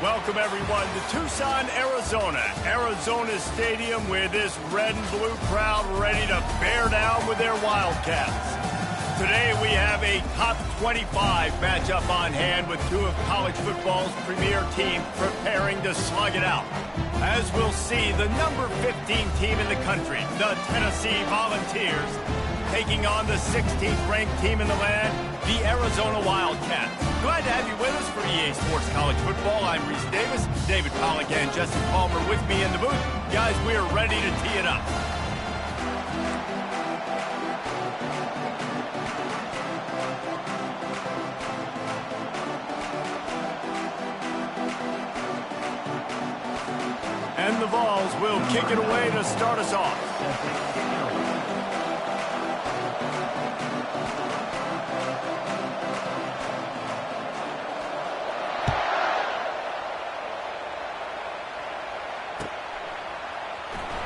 Welcome, everyone, to Tucson, Arizona. Arizona's stadium with this red and blue crowd ready to bear down with their Wildcats. Today we have a top 25 matchup on hand with two of college football's premier teams preparing to slug it out. As we'll see, the number 15 team in the country, the Tennessee Volunteers, taking on the 16th ranked team in the land, the Arizona Wildcats. Glad to have you with us for EA Sports College Football. I'm Reese Davis, David Pollack and Jesse Palmer with me in the booth. Guys, we are ready to tee it up. And the Vols will kick it away to start us off.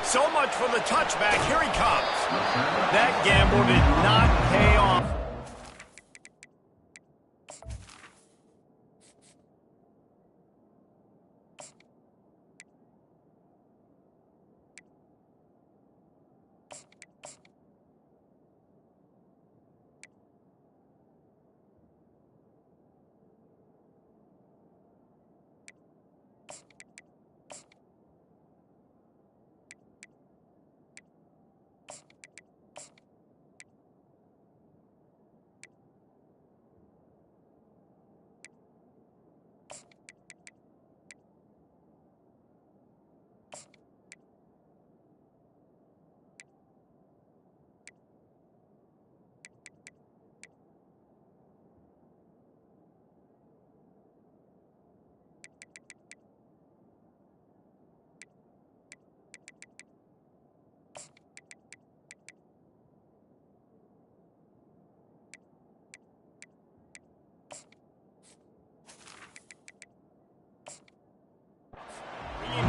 So much for the touchback. Here he comes. That gamble did not pay off.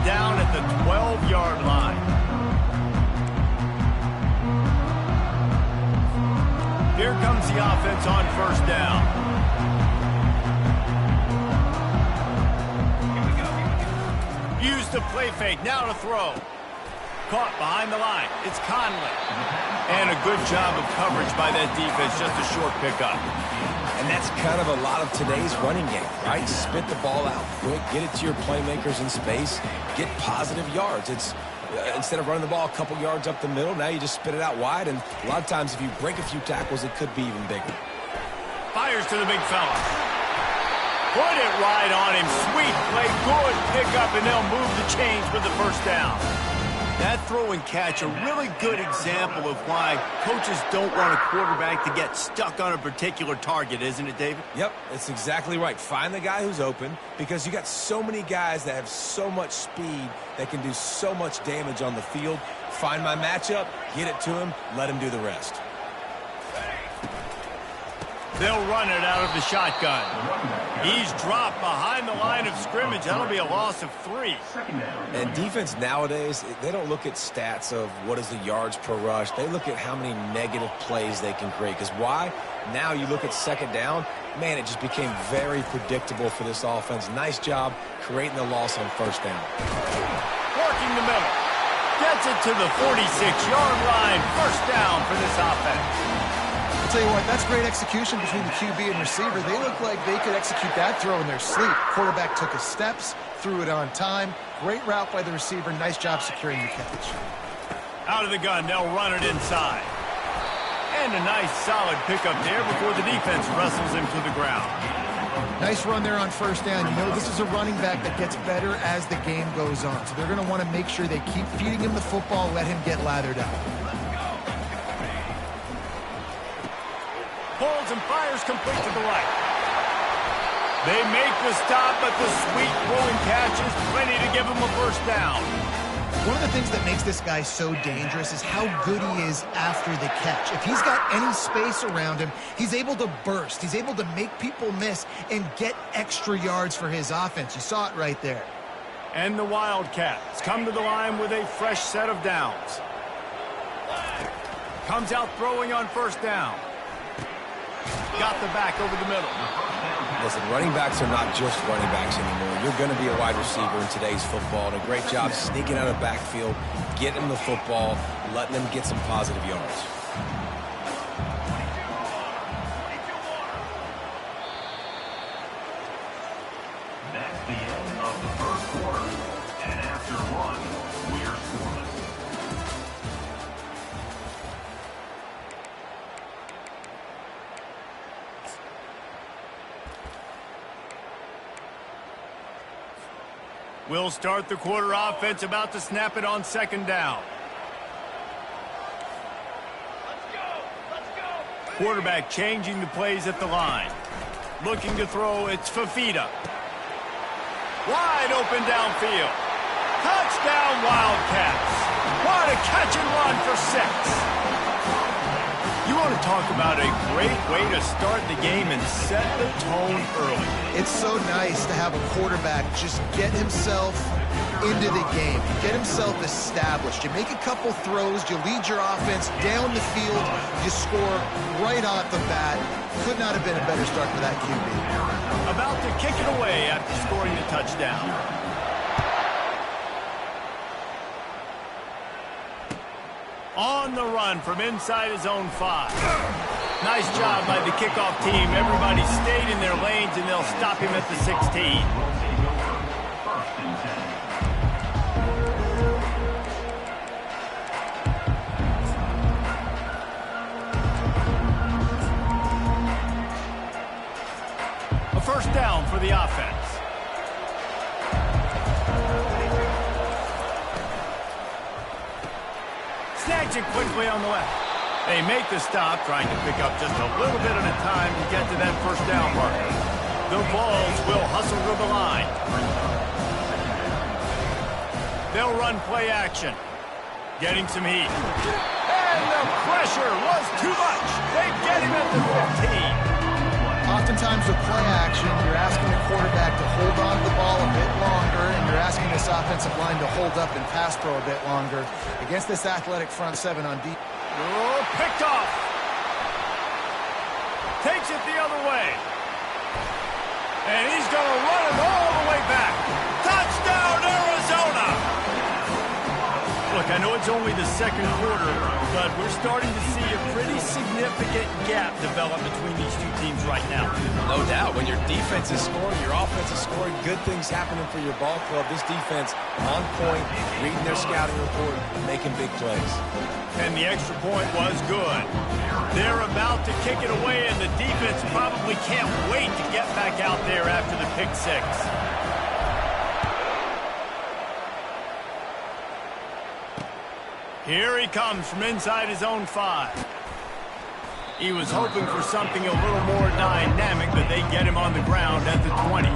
Down at the 12-yard line. Here comes the offense on first down. Use the play fake, now to throw. Caught behind the line. It's Conley. And a good job of coverage by that defense, just a short pickup. And that's kind of a lot of today's running game, right? Spit the ball out quick, get it to your playmakers in space, get positive yards. It's instead of running the ball a couple yards up the middle, now you just spit it out wide, and a lot of times if you break a few tackles, it could be even bigger. Fires to the big fella. Put it right on him. Sweet play, good pickup, and they'll move the chains with the first down. That throw and catch, a really good example of why coaches don't want a quarterback to get stuck on a particular target, isn't it, David? Yep, that's exactly right. Find the guy who's open, because you got so many guys that have so much speed that can do so much damage on the field. Find my matchup, get it to him, let him do the rest. They'll run it out of the shotgun. He's dropped behind the line of scrimmage. That'll be a loss of 3. And defense nowadays, they don't look at stats of what is the yards per rush. They look at how many negative plays they can create. Because why? Now you look at second down, man, it just became very predictable for this offense. Nice job creating the loss on first down. Working the middle. Gets it to the 46-yard line. First down for this offense. I'll tell you what, that's great execution between the QB and receiver. They look like they could execute that throw in their sleep. Quarterback took his steps, threw it on time. Great route by the receiver. Nice job securing the catch. Out of the gun, they'll run it inside. And a nice solid pickup there before the defense wrestles him to the ground. Nice run there on first down. You know, this is a running back that gets better as the game goes on. So they're going to want to make sure they keep feeding him the football, let him get lathered up. Pulls and fires complete to the right. They make the stop, but the sweet throwing catch is plenty to give him a first down. One of the things that makes this guy so dangerous is how good he is after the catch. If he's got any space around him, he's able to burst. He's able to make people miss and get extra yards for his offense. You saw it right there. And the Wildcats come to the line with a fresh set of downs. Comes out throwing on first down. got the back over the middle. Listen, running backs are not just running backs anymore. You're going to be a wide receiver in today's football. And a great job sneaking out of the backfield, getting them the football, letting them get some positive yards. That's the end of the first quarter. And after one, we're scoreless. We'll start the quarter offense, about to snap it on second down. Quarterback changing the plays at the line. Looking to throw, it's Fafita. Wide open downfield. Touchdown Wildcats. What a catch and run for 6. You want to talk about a great way to start the game and set the tone early. It's so nice to have a quarterback just get himself into the game, get himself established. You make a couple throws, you lead your offense down the field, you score right off the bat. Could not have been a better start for that QB. About to kick it away after scoring the touchdown. On the run from inside his own 5. Nice job by the kickoff team. Everybody stayed in their lanes, and they'll stop him at the 16. A first down for the offense. Snags it quickly on the left. They make the stop, trying to pick up just a little bit at a time to get to that first down marker. The Vols will hustle to the line. They'll run play action. Getting some heat. And the pressure was too much. They get him at the 15. Oftentimes with play action, you're asking the quarterback to hold on to the ball a bit longer, and you're asking this offensive line to hold up and pass pro a bit longer. Against this athletic front 7 on deep. Oh, picked off. Takes it the other way. And he's going to run it all the way back. Touchdown, Arizona! Look, I know it's only the second quarter, but we're starting to see a pretty significant gap develop between these two teams right now. No doubt. When your defense is scoring, your offense is scoring, good things happening for your ball club. This defense on point, reading their scouting report, making big plays. And the extra point was good. They're about to kick it away, and the defense probably can't wait to get back out there after the pick 6. Here he comes from inside his own 5. He was hoping for something a little more dynamic, but they get him on the ground at the 20.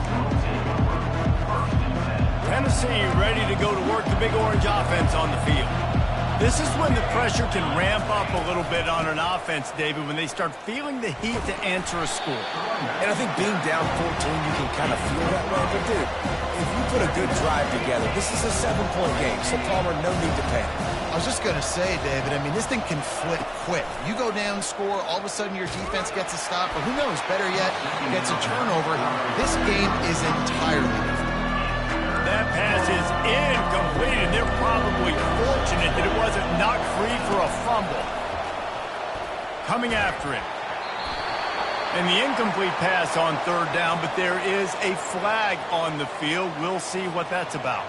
Tennessee ready to go to work the Big Orange offense on the field. This is when the pressure can ramp up a little bit on an offense, David, when they start feeling the heat to answer a score. And I think being down 14, you can kind of feel that way. But, dude, if you put a good drive together, this is a 7-point game, so Palmer, no need to panic. I was just going to say, David, I mean, this thing can flip quick. You go down, score, all of a sudden your defense gets a stop, or who knows, better yet, gets a turnover. This game is entirely different. That pass is incomplete, and they're probably fortunate that it wasn't knocked free for a fumble. Coming after it. And the incomplete pass on third down, but there is a flag on the field. We'll see what that's about.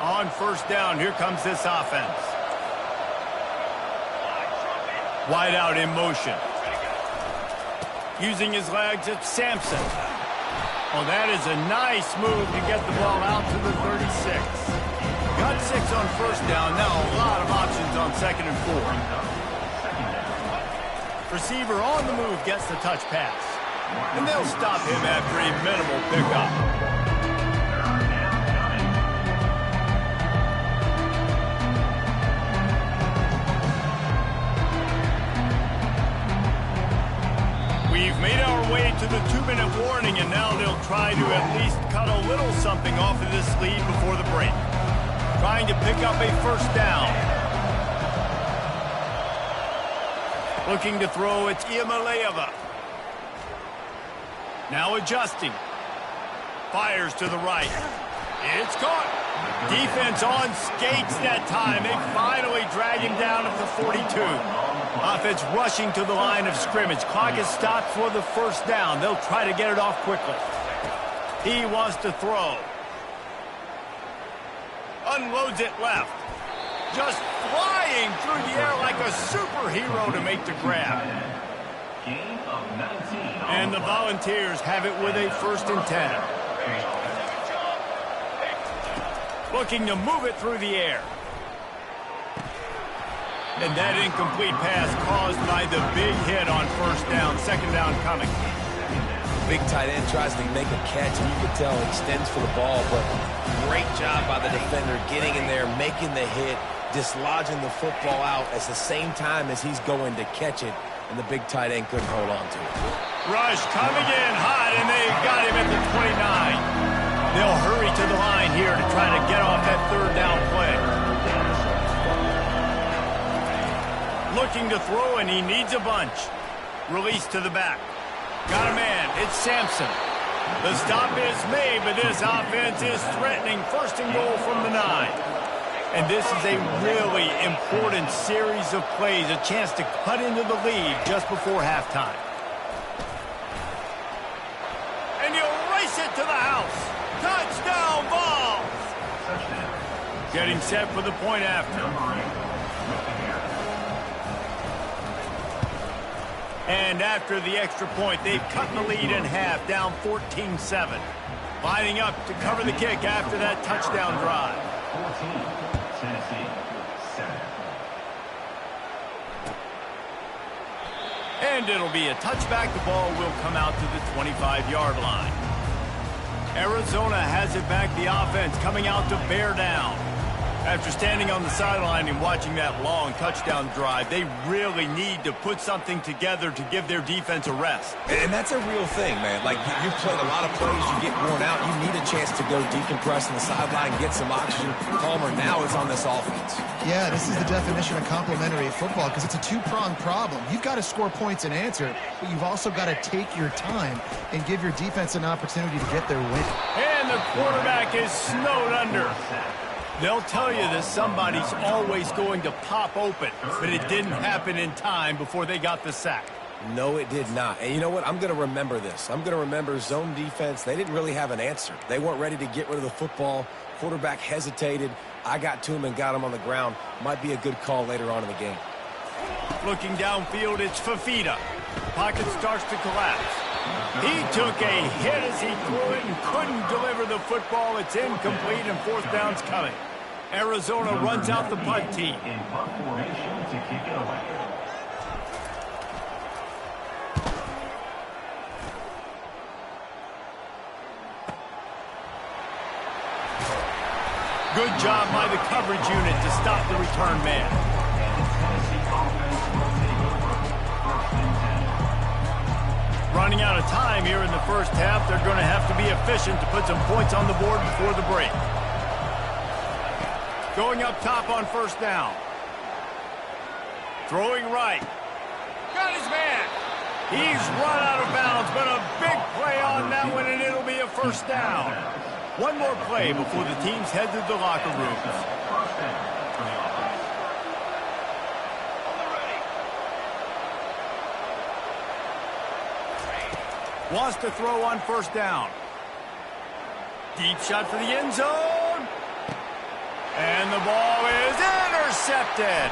On first down, here comes this offense. Wide out in motion. Using his legs, it's Sampson. Oh, that is a nice move to get the ball out to the 36. Got 6 on first down. Now a lot of options on second and 4. Receiver on the move gets the touch pass. And they'll stop him after a minimal pickup. We've made our way to the 2-minute warning, and now they'll try to at least cut a little something off of this lead before the break. Trying to pick up a first down. Looking to throw, it's Iamaleava. Now adjusting. Fires to the right. It's caught. Defense on skates that time. They finally drag him down at the 42. Offense rushing to the line of scrimmage. Clock is stopped for the first down. They'll try to get it off quickly. He wants to throw. Unloads it left. Just flying through the air like a superhero to make the grab. And the Volunteers have it with a 1st and 10. Looking to move it through the air. And that incomplete pass caused by the big hit on first down. 2nd down coming. Big tight end tries to make a catch, and you can tell he extends for the ball, but great job by the defender getting in there, making the hit, dislodging the football out at the same time as he's going to catch it, and the big tight end couldn't hold on to it. Rush coming in hot, and they got him at the 29. They'll hurry to the line here to try to get off that 3rd down play. Looking to throw, and he needs a bunch. Release to the back. Got a man. It's Sampson. The stop is made, but this offense is threatening. 1st and goal from the 9. And this is a really important series of plays, a chance to cut into the lead just before halftime. And he'll race it to the house. Touchdown, Vols! Getting set for the point after. And after the extra point, they've cut the lead in half, down 14-7. Lining up to cover the kick after that touchdown drive. 14, Tennessee, 7. And it'll be a touchback. The ball will come out to the 25-yard line. Arizona has it back. The offense coming out to bear down. After standing on the sideline and watching that long touchdown drive, they really need to put something together to give their defense a rest. And that's a real thing, man. Like, you've played a lot of plays, you get worn out, you need a chance to go decompress on the sideline, get some oxygen. Palmer now is on this offense. Yeah, this is the definition of complementary football because it's a two-pronged problem. You've got to score points and answer, but you've also got to take your time and give your defense an opportunity to get their win. And the quarterback is snowed under. They'll tell you that somebody's always going to pop open, but it didn't happen in time before they got the sack. No, it did not. And you know what? I'm going to remember this. I'm going to remember zone defense. They didn't really have an answer. They weren't ready to get rid of the football. Quarterback hesitated. I got to him and got him on the ground. Might be a good call later on in the game. Looking downfield, it's Fafita. Pocket starts to collapse. He took a hit as he threw it and couldn't deliver the football. It's incomplete and 4th down's coming. Arizona runs out the punt team. In punt formation to kick it away. Good job by the coverage unit to stop the return man. Running out of time here in the first half. They're going to have to be efficient to put some points on the board before the break. Going up top on 1st down. Throwing right. Got his man. He's run out of bounds, but a big play on that one, and it'll be a 1st down. One more play before the teams head to the locker rooms. Wants to throw on 1st down. Deep shot for the end zone. And the ball is intercepted.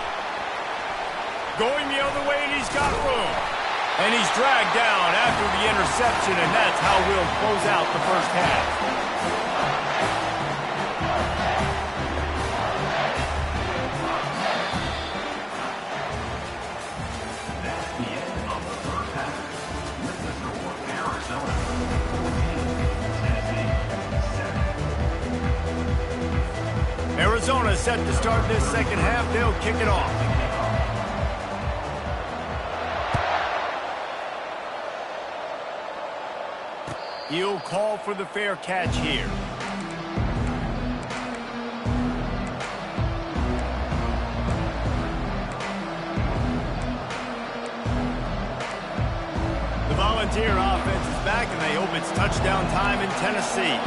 Going the other way, and he's got room. And he's dragged down after the interception, and that's how we'll close out the first half. Arizona set to start this second half. They'll kick it off. He'll call for the fair catch here. Volunteer offense is back, and they hope it's touchdown time in Tennessee.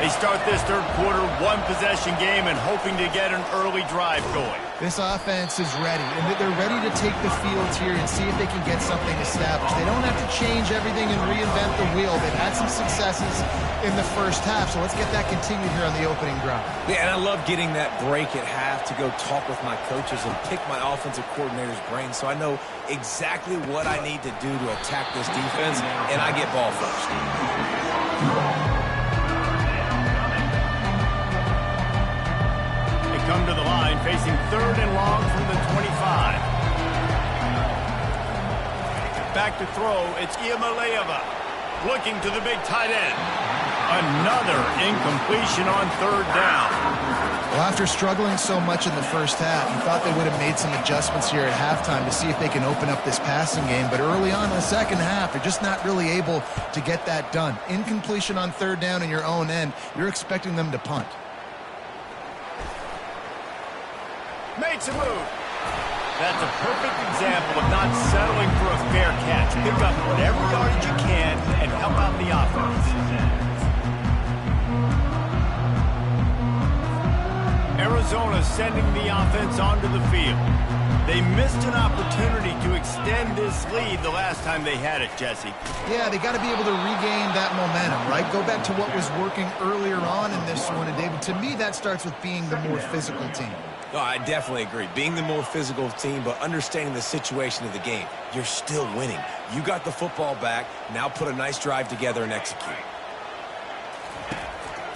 They start this third quarter one-possession game and hoping to get an early drive going. This offense is ready, and they're ready to take the field here and see if they can get something established. They don't have to change everything and reinvent the wheel. They've had some successes in the first half, so let's get that continued here on the opening drive. Yeah, and I love getting that break at half to go talk with my coaches and pick my offensive coordinator's brain so I know exactly what I need to do to attack this defense, and I get ball first. Come to the line, facing third and long from the 25. Back to throw, it's Iamaleava. Looking to the big tight end. Another incompletion on third down. Well, after struggling so much in the first half, you thought they would have made some adjustments here at halftime to see if they can open up this passing game. But early on in the second half, they're just not really able to get that done. Incompletion on third down in your own end, you're expecting them to punt. Makes a move. That's a perfect example of not settling for a fair catch. Pick up whatever yardage you can and help out the offense. Arizona sending the offense onto the field. They missed an opportunity to extend this lead the last time they had it, Jesse. Yeah, they got to be able to regain that momentum, right? Go back to what was working earlier on in this one, and David, to me, that starts with being the more physical team. No, I definitely agree. Being the more physical team, but understanding the situation of the game. You're still winning. You got the football back. Now put a nice drive together and execute.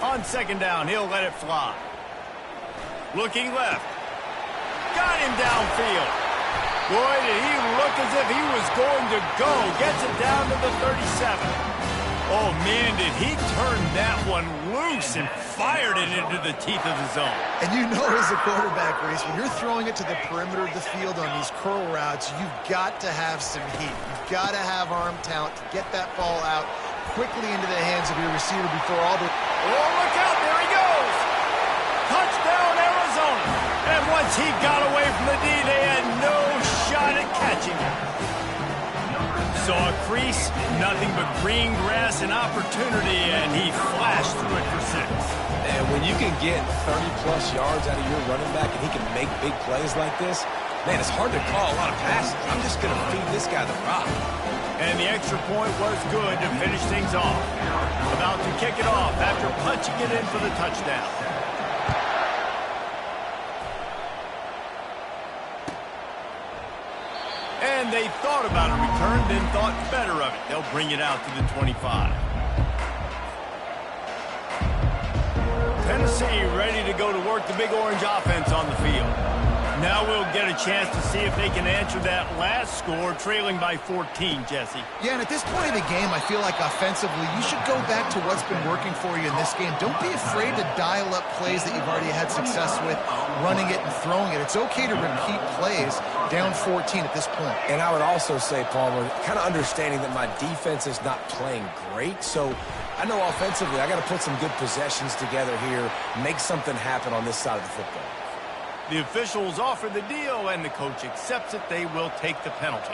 On second down, he'll let it fly. Looking left. Got him downfield. Boy, did he look as if he was going to go. Gets it down to the 37. Oh, man, did he turn that one loose and fired it into the teeth of the zone. And you know as a quarterback, Reese, when you're throwing it to the perimeter of the field on these curl routes, you've got to have some heat. You've got to have arm talent to get that ball out quickly into the hands of your receiver before all the... Oh, look out, there he goes! Touchdown, Arizona! And once he got away from the D, they had no shot at catching him. Saw a crease, nothing but green grass and opportunity, and he flashed through it for 6. And when you can get 30-plus yards out of your running back and he can make big plays like this, man, it's hard to call a lot of passes. I'm just going to feed this guy the rock. And the extra point was good to finish things off. About to kick it off after punching it in for the touchdown. And they thought about a return, then thought better of it. They'll bring it out to the 25. Tennessee ready to go to work the Big Orange offense on the field. Now we'll get a chance to see if they can answer that last score, trailing by 14, Jesse. Yeah, and at this point of the game, I feel like offensively, you should go back to what's been working for you in this game. Don't be afraid to dial up plays that you've already had success with, running it and throwing it. It's okay to repeat plays down 14 at this point. And I would also say, Palmer, kind of understanding that my defense is not playing great, so I know offensively I got to put some good possessions together here, make something happen on this side of the football. The officials offer the deal, and the coach accepts it. They will take the penalty.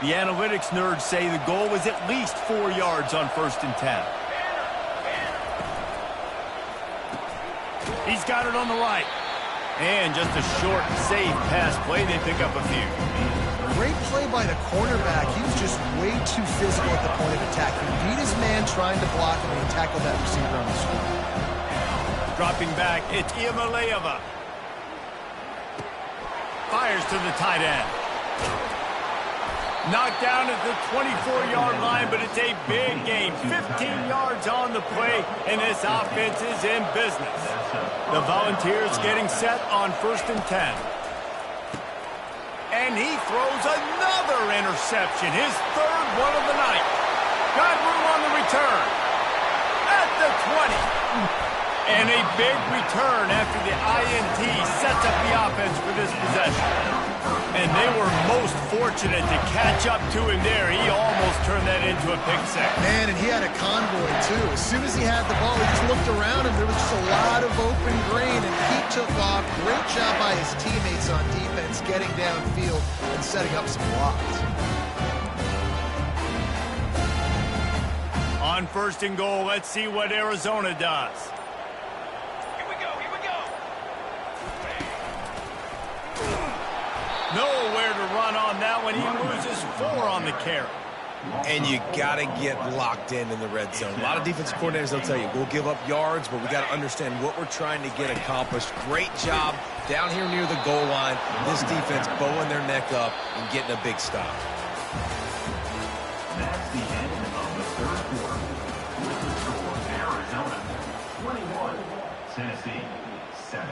The analytics nerds say the goal was at least 4 yards on 1st and 10. He's got it on the right. And just a short, safe pass play. They pick up a few. Great play by the cornerback. He was just way too physical at the point of attack. He beat his man trying to block him, and he tackled that receiver on the screen. Dropping back, it's Iamaleava. Fires to the tight end. Knocked down at the 24-yard line, but it's a big gain. 15 yards on the play, and this offense is in business. The Volunteers getting set on 1st and 10. And he throws another interception, his 3rd one of the night. Got room on the return. At the 20. And a big return after the INT sets up the offense for this possession. And they were most fortunate to catch up to him there. He almost turned that into a pick six. Man, and he had a convoy, too. As soon as he had the ball, he just looked around him. There was just a lot of open green, and he took off. Great job by his teammates on defense, getting downfield and setting up some blocks. On 1st and goal, let's see what Arizona does. Here we go, here we go. Nowhere to run on that one. He loses 4 on the carry. And you got to get locked in the red zone. A lot of defensive coordinators, they'll tell you, we'll give up yards, but we got to understand what we're trying to get accomplished. Great job down here near the goal line. This defense bowing their neck up and getting a big stop. That's the end of the third quarter. With the score, Arizona 21, Tennessee 7.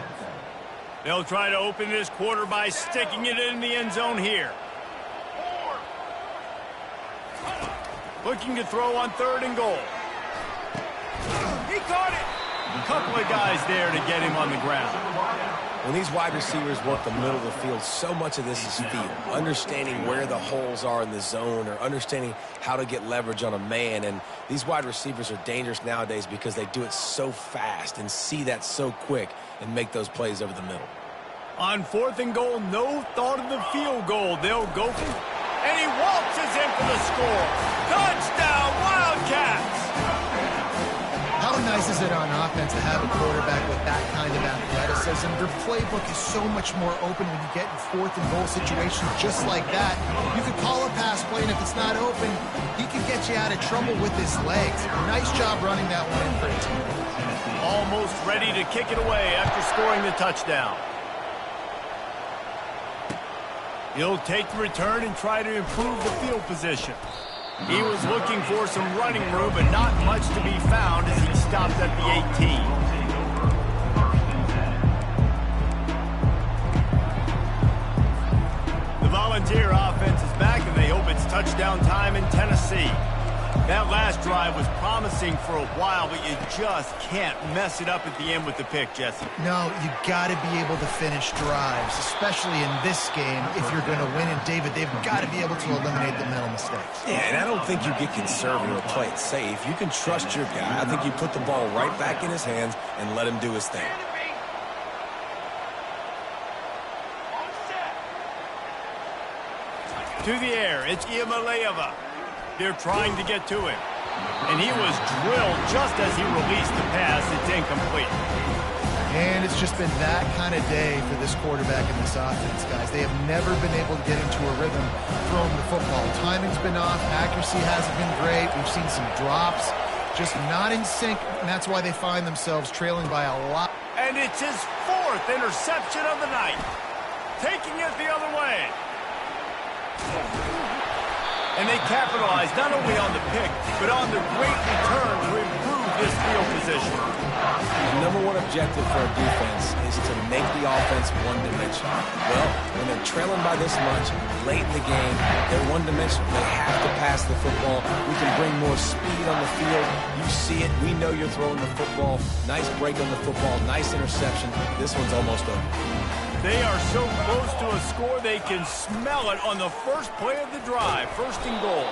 They'll try to open this quarter by sticking it in the end zone here. Looking to throw on 3rd and goal. He caught it. A couple of guys there to get him on the ground. When these wide receivers work the middle of the field, so much of this is feel. Understanding where the holes are in the zone or understanding how to get leverage on a man. And these wide receivers are dangerous nowadays because they do it so fast and see that so quick and make those plays over the middle. On 4th and goal, no thought of the field goal. They'll go for it. And he waltzes in for the score. Touchdown, Wildcats! How nice is it on offense to have a quarterback with that kind of athleticism? Your playbook is so much more open when you get in 4th and goal situations just like that. You could call a pass play, and if it's not open, he can get you out of trouble with his legs. Nice job running that one in for a team. Almost ready to kick it away after scoring the touchdown. He'll take the return and try to improve the field position. He was looking for some running room, but not much to be found as he stopped at the 18. The Volunteer offense is back, and they hope it's touchdown time in Tennessee. That last drive was promising for a while, but you just can't mess it up at the end with the pick, Jesse. No, you got to be able to finish drives, especially in this game. If you're going to win, and David, they've got to be able to eliminate the mental mistakes. Yeah, and I don't think you get conservative or play it safe. You can trust your guy. I think you put the ball right back in his hands and let him do his thing. To the air, it's Iamaleava. They're trying to get to him. And he was drilled just as he released the pass. It's incomplete. And it's just been that kind of day for this quarterback and this offense, guys. They have never been able to get into a rhythm throwing the football. Timing's been off. Accuracy hasn't been great. We've seen some drops. Just not in sync, and that's why they find themselves trailing by a lot. And it's his 4th interception of the night. Taking it the other way. And they capitalize not only on the pick, but on the great return to improve this field position. The number one objective for a defense is to make the offense one-dimensional. Well, when they're trailing by this much, late in the game, they're one-dimensional. They have to pass the football. We can bring more speed on the field. You see it. We know you're throwing the football. Nice break on the football. Nice interception. This one's almost over. They are so close to a score, they can smell it on the first play of the drive, 1st and goal.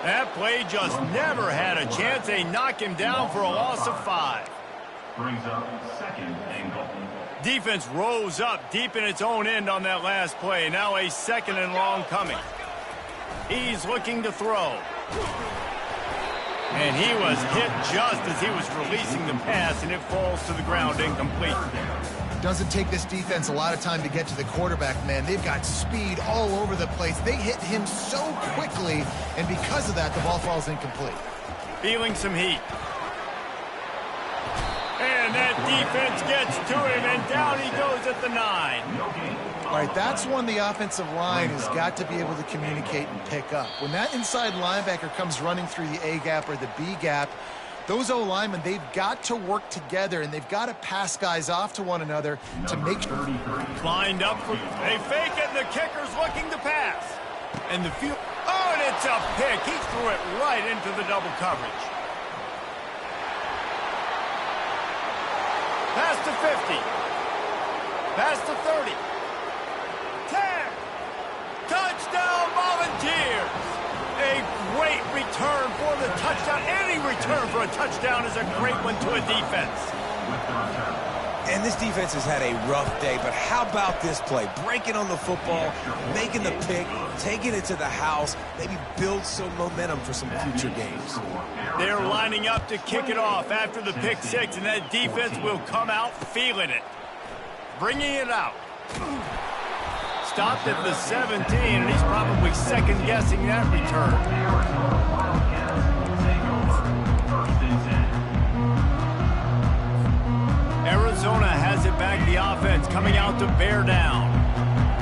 That play just never had a chance. They knock him down for a loss of 5. Brings up 2nd and goal. Defense rose up deep in its own end on that last play. Now a 2nd and long coming. He's looking to throw. And he was hit just as he was releasing the pass, and it falls to the ground incomplete. Doesn't take this defense a lot of time to get to the quarterback, man. They've got speed all over the place. They hit him so quickly, and because of that, the ball falls incomplete. Feeling some heat. And that defense gets to him, and down he goes at the 9. All right, that's one the offensive line has got to be able to communicate and pick up. When that inside linebacker comes running through the A gap or the B gap, those O-linemen, they've got to work together, and they've got to pass guys off to one another to make sure. Lined up for, they fake it, and the kicker's looking to pass. And the field, oh, and it's a pick. He threw it right into the double coverage. Pass to 50. Pass to 30. 10. Touchdown, Volunteers. A great return for the touchdown. Any return for a touchdown is a great one to a defense. And this defense has had a rough day, but how about this play? Breaking on the football, making the pick, taking it to the house, maybe build some momentum for some future games. They're lining up to kick it off after the pick six, and that defense will come out feeling it. Bringing it out. Stopped at the 17, and he's probably second-guessing that return. Arizona has it back, the offense coming out to bear down.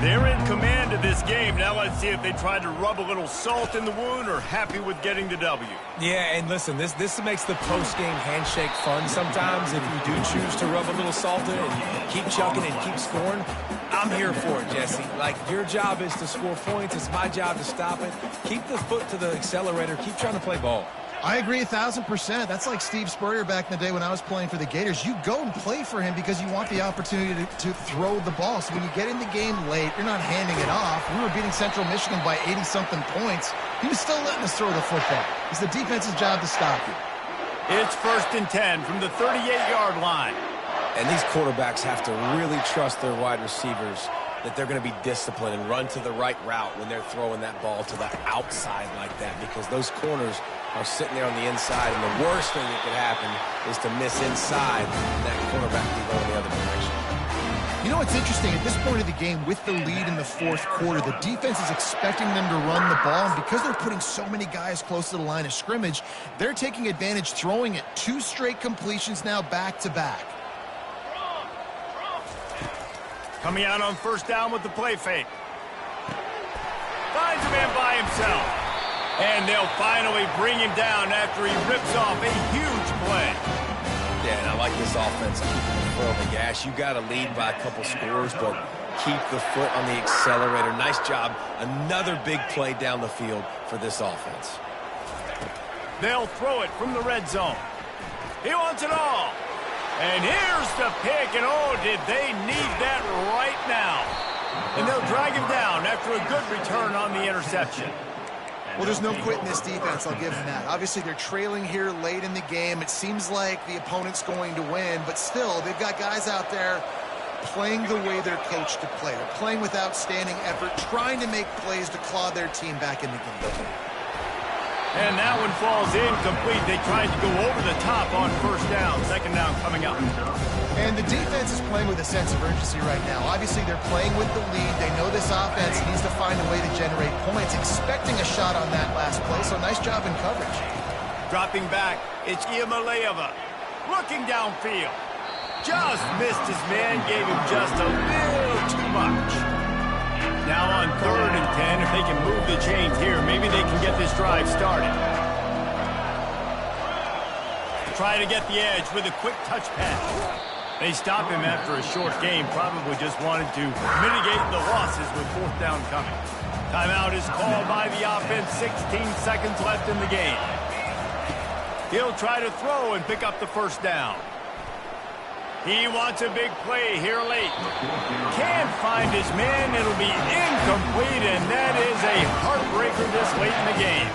They're in command of this game. Now let's see if they try to rub a little salt in the wound or happy with getting the W. Yeah, and listen, this makes the post-game handshake fun sometimes. If you do choose to rub a little salt in it and keep chucking and keep scoring, I'm here for it, Jesse. Like, your job is to score points. It's my job to stop it. Keep the foot to the accelerator. Keep trying to play ball. I agree 1,000%. That's like Steve Spurrier back in the day when I was playing for the Gators. You go and play for him because you want the opportunity to throw the ball. So when you get in the game late, you're not handing it off. We were beating Central Michigan by 80-something points. He was still letting us throw the football. It's the defense's job to stop you. It's 1st and 10 from the 38-yard line. And these quarterbacks have to really trust their wide receivers that they're going to be disciplined and run to the right route when they're throwing that ball to the outside like that, because those corners are sitting there on the inside, and the worst thing that could happen is to miss inside and that quarterback be going the other direction. You know what's interesting? At this point of the game, with the lead in the fourth quarter, the defense is expecting them to run the ball, and because they're putting so many guys close to the line of scrimmage, they're taking advantage, throwing it 2 straight completions now back-to-back. Coming out on 1st down with the play fake. Finds a man by himself. And they'll finally bring him down after he rips off a huge play. Yeah, and I like this offense keeping the foot on the gas. You got to lead by a couple scores, but keep the foot on the accelerator. Nice job. Another big play down the field for this offense. They'll throw it from the red zone. He wants it all. And here's the pick, and oh, did they need that right now. And they'll drag him down after a good return on the interception. Well, there's no quitting this defense, I'll give them that. Obviously, they're trailing here late in the game. It seems like the opponent's going to win, but still, they've got guys out there playing the way they're coached to play. They're playing with outstanding effort, trying to make plays to claw their team back in the game. And that one falls incomplete. They tried to go over the top on 1st down. 2nd down coming up. And the defense is playing with a sense of urgency right now. Obviously, they're playing with the lead. They know this offense needs to find a way to generate points, expecting a shot on that last play. So nice job in coverage. Dropping back, it's Iamaleava. Looking downfield. Just missed his man, gave him just a little too much. Now on 3rd and 10, if they can move the chains here, maybe they can get this drive started. Try to get the edge with a quick touch pass. They stop him after a short game, probably just wanted to mitigate the losses with 4th down coming. Timeout is called by the offense, 16 seconds left in the game. He'll try to throw and pick up the 1st down. He wants a big play here late. Can't find his man. It'll be incomplete, and that is a heartbreaker this late in the game.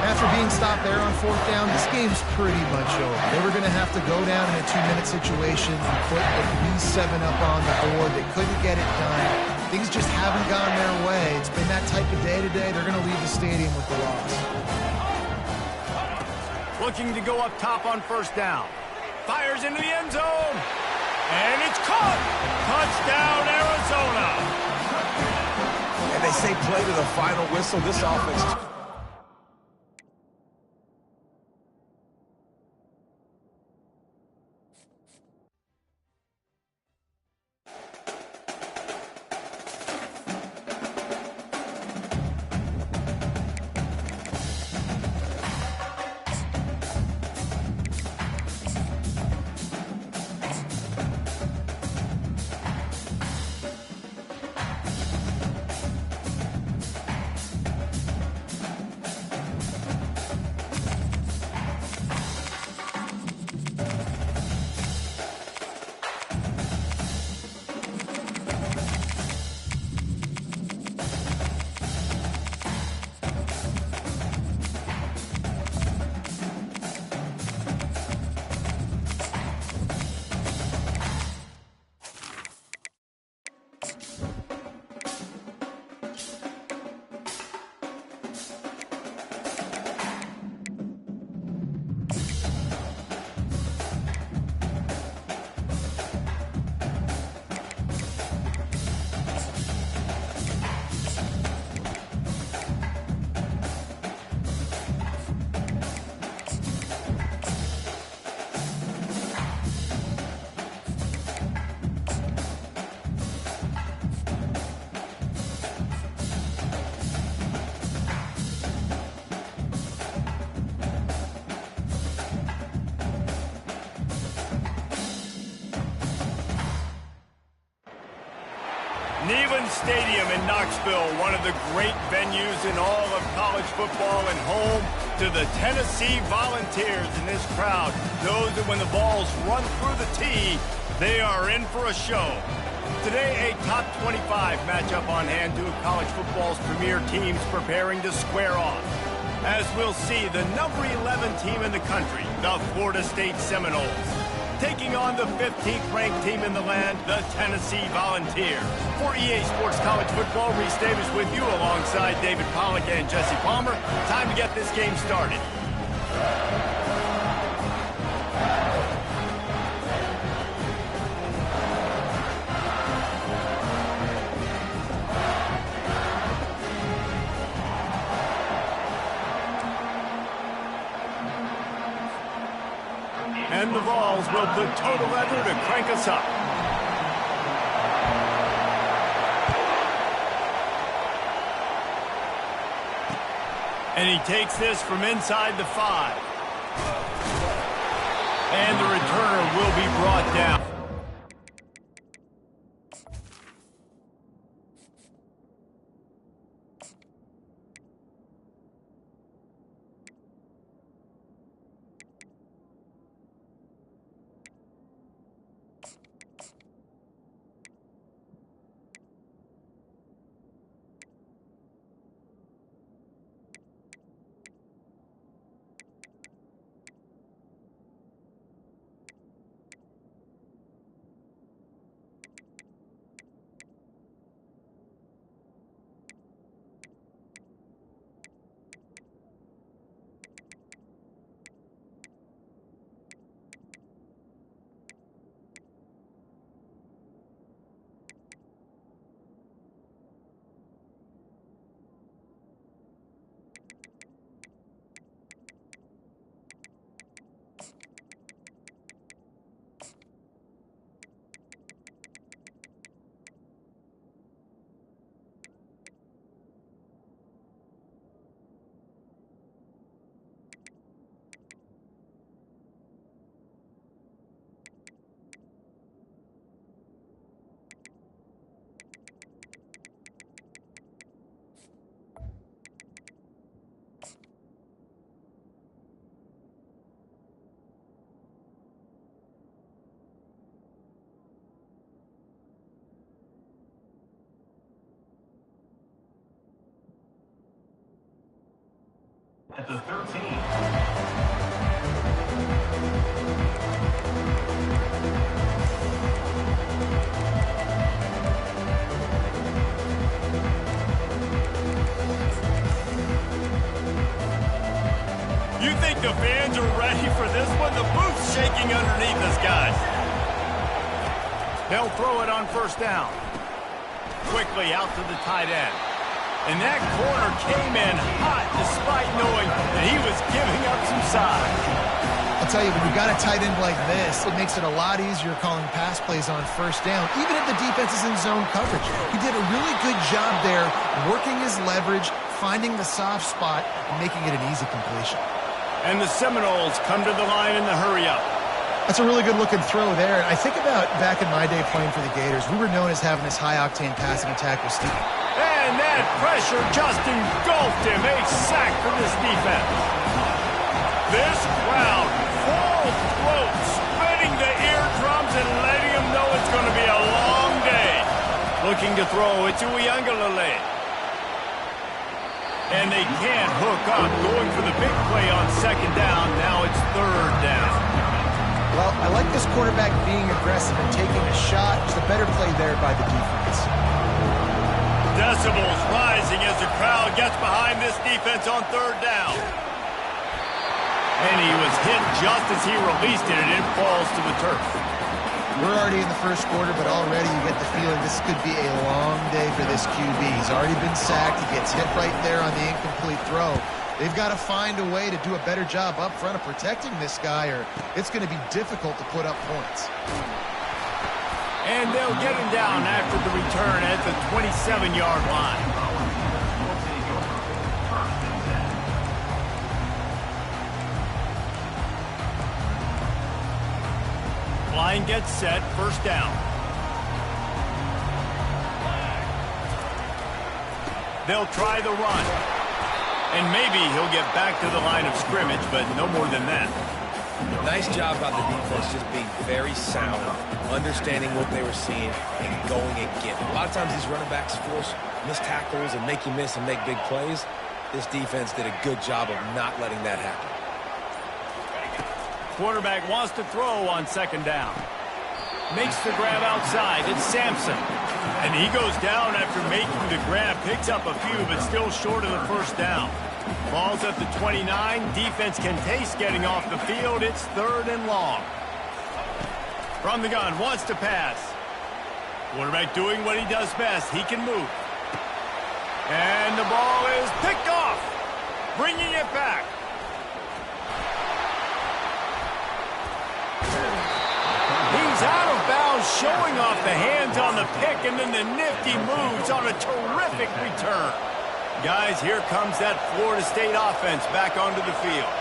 After being stopped there on 4th down, this game's pretty much over. They were going to have to go down in a 2-minute situation and put at least 7 up on the board. They couldn't get it done. Things just haven't gone their way. It's been that type of day today. They're going to leave the stadium with the loss. Looking to go up top on 1st down. Fires into the end zone. And it's caught. Touchdown, Arizona. And they say play to the final whistle. This offense Neyland Stadium in Knoxville, one of the great venues in all of college football and home to the Tennessee Volunteers. In this crowd knows that when the balls run through the tee, they are in for a show. Today, a top 25 matchup on hand, two of college football's premier teams preparing to square off. As we'll see, the number 11 team in the country, the Florida State Seminoles, taking on the 15th ranked team in the land, the Tennessee Volunteers. For EA Sports College Football, Reese Davis with you alongside David Pollack and Jesse Palmer. Time to get this game started. And the Vols will put total leather to crank us up. And he takes this from inside the 5. And the returner will be brought down. At the 13. You think the fans are ready for this one? The booth's shaking underneath us, guys. They'll throw it on first down. Quickly out to the tight end. And that corner came in hot despite knowing that he was giving up some size. I'll tell you, when you've got a tight end like this, it makes it a lot easier calling pass plays on first down, even if the defense is in zone coverage. He did a really good job there, working his leverage, finding the soft spot, and making it an easy completion. And the Seminoles come to the line in the hurry-up. That's a really good-looking throw there. I think about back in my day playing for the Gators, we were known as having this high-octane passing attack with Steve. And that pressure just engulfed him. A sack for this defense. This crowd, full throat, spitting the eardrums and letting them know it's going to be a long day. Looking to throw it to Uiagalelei. And they can't hook up. Going for the big play on second down. Now it's third down. Well, I like this quarterback being aggressive and taking a shot. Just a better play there by the defense. Decibels rising as the crowd gets behind this defense on third down. And he was hit just as he released it, and it falls to the turf. We're already in the first quarter, but already you get the feeling this could be a long day for this QB. He's already been sacked. He gets hit right there on the incomplete throw. They've got to find a way to do a better job up front of protecting this guy, or it's going to be difficult to put up points. And they'll get him down after the return at the 27-yard line. Line gets set, first down. They'll try the run. And maybe he'll get back to the line of scrimmage, but no more than that. Nice job by the defense just being very sound, understanding what they were seeing, and going and getting it. A lot of times these running backs force missed tackles and make you miss and make big plays. This defense did a good job of not letting that happen. Quarterback wants to throw on second down. Makes the grab outside. It's Sampson. And he goes down after making the grab. Picks up a few, but still short of the first down. Ball's at the 29. Defense can taste getting off the field. It's 3rd and long. From the gun, wants to pass. Quarterback doing what he does best. He can move. And the ball is picked off. Bringing it back. He's out of bounds, showing off the hands on the pick, and then the nifty moves on a terrific return. Guys, here comes that Florida State offense back onto the field.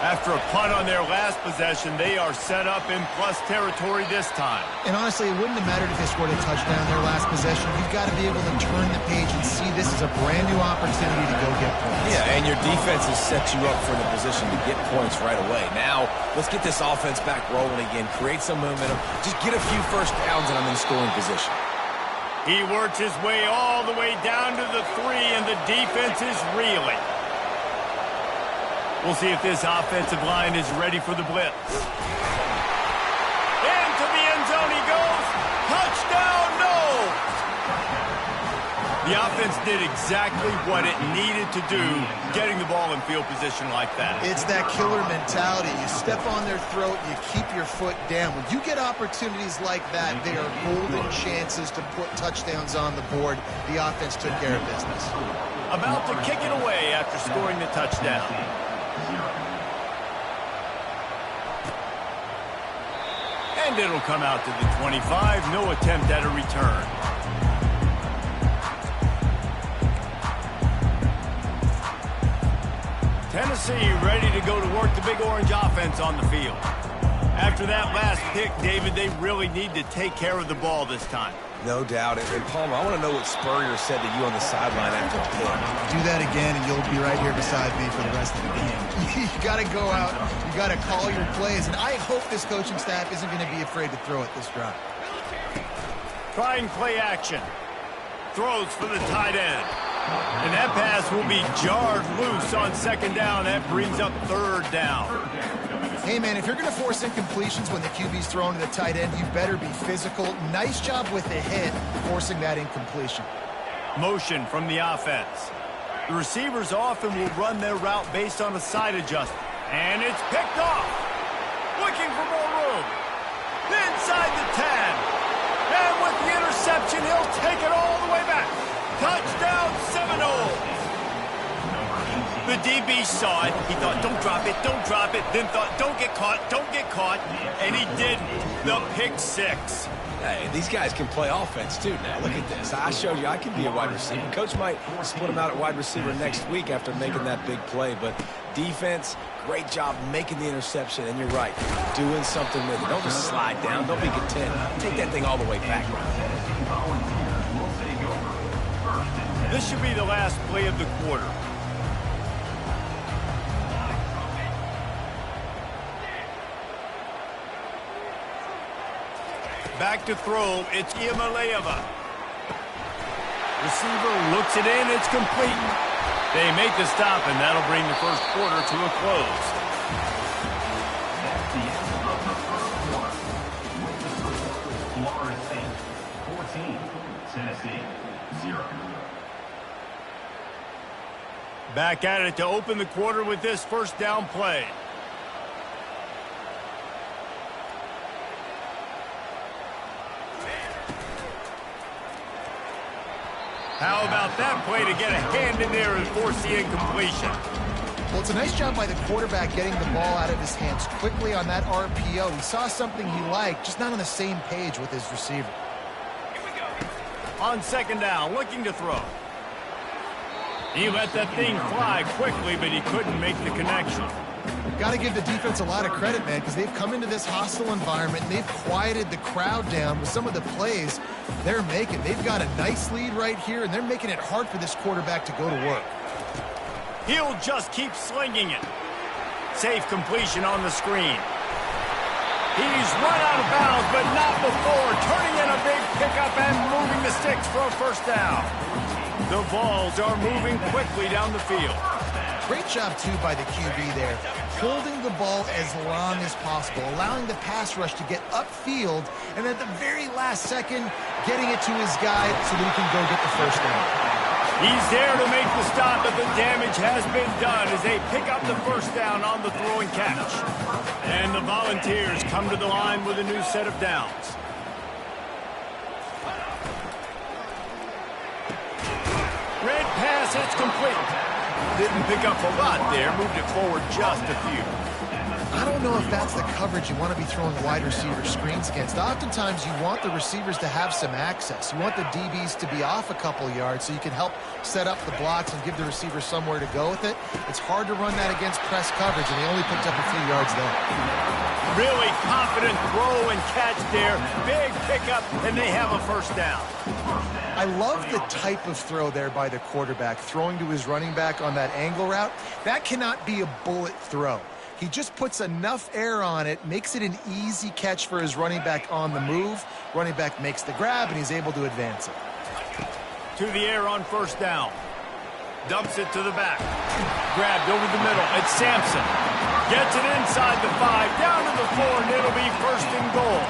After a punt on their last possession, they are set up in plus territory this time. And honestly, it wouldn't have mattered if they scored a touchdown their last possession. You've got to be able to turn the page and see this as a brand new opportunity to go get points. Yeah, and your defense has set you up for the position to get points right away. Now, let's get this offense back rolling again, create some momentum, just get a few first downs, and I'm in scoring position. He works his way all the way down to the 3, and the defense is reeling. We'll see if this offensive line is ready for the blitz. Into the end zone he goes. Touchdown, no! The offense did exactly what it needed to do, getting the ball in field position like that. It's that killer mentality. You step on their throat, you keep your foot down. When you get opportunities like that, they are golden chances to put touchdowns on the board. The offense took care of business. About to kick it away after scoring the touchdown. And it'll come out to the 25. No attempt at a return. Tennessee ready to go to work the Big Orange offense on the field. After that last pick, David, they really need to take care of the ball this time. No doubt. And Palmer, I want to know what Spurrier said to you on the sideline after the pick. Do that again, and you'll be right here beside me for the rest of the game. You got to go out. You got to call your plays. And I hope this coaching staff isn't going to be afraid to throw it this drive. Trying play action. Throws for the tight end. And that pass will be jarred loose on second down. That brings up 3rd down. Hey, man, if you're going to force incompletions when the QB's thrown to the tight end, you better be physical. Nice job with the hit, forcing that incompletion. Motion from the offense. The receivers often will run their route based on a side adjustment. And it's picked off. Looking for more room. Inside the 10. And with the interception, he'll take it all the way back. Touchdown, Seminoles. The DB saw it. He thought, don't drop it, don't drop it. Then thought, don't get caught. And he didn't. The pick 6. Hey, these guys can play offense, too, now. Look at this. I showed you I can be a wide receiver. Coach might split him out at wide receiver next week after making that big play. But defense, great job making the interception. And you're right, doing something with it. Don't just slide down. Don't be content. Take that thing all the way back. This should be the last play of the quarter. Back to throw, it's Iamaleava. Receiver looks it in, it's complete. They make the stop, and that'll bring the first quarter to a close. That's the end of the first quarter. With the score, Florida State 14, Tennessee 0. Back at it to open the quarter with this first down play. How about that play to get a hand in there and force the incompletion? Well, it's a nice job by the quarterback getting the ball out of his hands quickly on that RPO. He saw something he liked, just not on the same page with his receiver. On second down, looking to throw. He let that thing fly quickly, but he couldn't make the connection. Got to give the defense a lot of credit, man, because they've come into this hostile environment and they've quieted the crowd down with some of the plays they're making. They've got a nice lead right here, and they're making it hard for this quarterback to go to work. He'll just keep slinging it. Safe completion on the screen. He's run out of bounds, but not before. Turning in a big pickup and moving the sticks for a first down. The Vols are moving quickly down the field. Great job, too, by the QB there. Holding the ball as long as possible, allowing the pass rush to get upfield, and at the very last second, getting it to his guy so that he can go get the first down. He's there to make the stop, but the damage has been done as they pick up the first down on the throw and catch. And the Volunteers come to the line with a new set of downs. Red pass, it's complete. Didn't pick up a lot there, moved it forward just a few. I don't know if that's the coverage you want to be throwing wide receiver screens against. Oftentimes, you want the receivers to have some access. You want the DBs to be off a couple yards so you can help set up the blocks and give the receiver somewhere to go with it. It's hard to run that against press coverage, and they only picked up a few yards there. Really confident throw and catch there. Big pickup, and they have a first down. I love the type of throw there by the quarterback, throwing to his running back on that angle route. That cannot be a bullet throw. He just puts enough air on it, makes it an easy catch for his running back on the move. Running back makes the grab, and he's able to advance it. To the air on first down. Dumps it to the back. Grabbed over the middle. It's Sampson. Gets it inside the 5, down to the 4, and it'll be first and goal.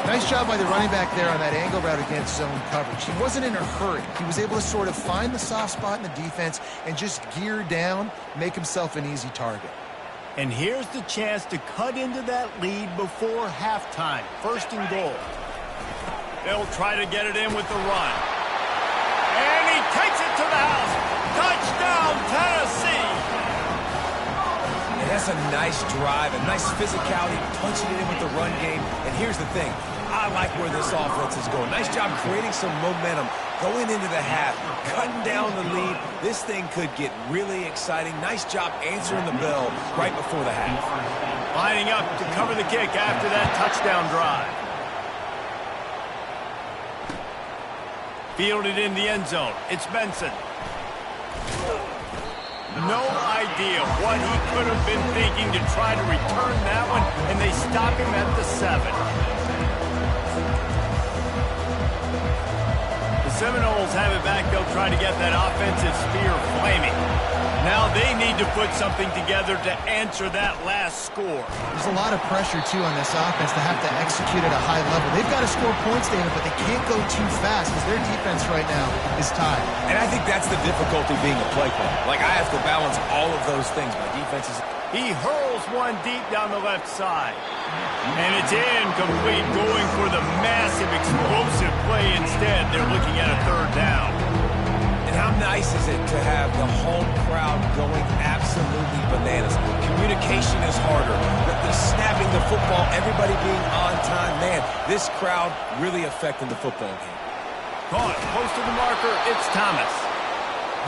Nice job by the running back there on that angle route against zone coverage. He wasn't in a hurry. He was able to sort of find the soft spot in the defense and just gear down, make himself an easy target. And here's the chance to cut into that lead before halftime. First and goal. They'll try to get it in with the run. And he takes it to the house. Touchdown, Tennessee. And that's a nice drive, a nice physicality, punching it in with the run game. And here's the thing. I like where this offense is going. Nice job creating some momentum, going into the half, cutting down the lead. This thing could get really exciting. Nice job answering the bell right before the half. Lining up to cover the kick after that touchdown drive. Fielded in the end zone. It's Benson. No idea what he could have been thinking to try to return that one, and they stop him at the 7. Seminoles have it back. They'll try to get that offensive spear flaming. Now they need to put something together to answer that last score. There's a lot of pressure, too, on this offense to have to execute at a high level. They've got to score points, David, but they can't go too fast because their defense right now is tied. And I think that's the difficulty being a play caller. Like, I have to balance all of those things. My defense is... He hurls one deep down the left side. And it's incomplete, going for the massive, explosive play instead. They're looking at a third down. And how nice is it to have the home crowd going absolutely bananas? Communication is harder. The snapping the football, everybody being on time. Man, this crowd really affecting the football game. Caught close to the marker. It's Thomas.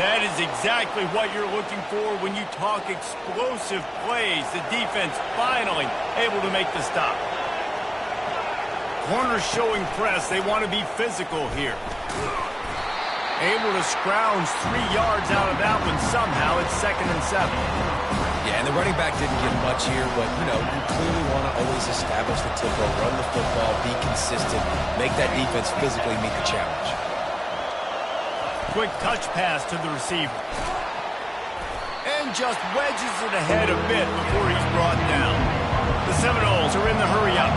That is exactly what you're looking for when you talk explosive plays. The defense finally able to make the stop. Corners showing press. They want to be physical here. Able to scrounge 3 yards out of that one somehow. It's 2nd and 7. Yeah, and the running back didn't get much here, but, you know, you clearly want to always establish the tempo, run the football, be consistent, make that defense physically meet the challenge. Quick touch pass to the receiver. And just wedges it ahead a bit before he's brought down. The Seminoles are in the hurry-up.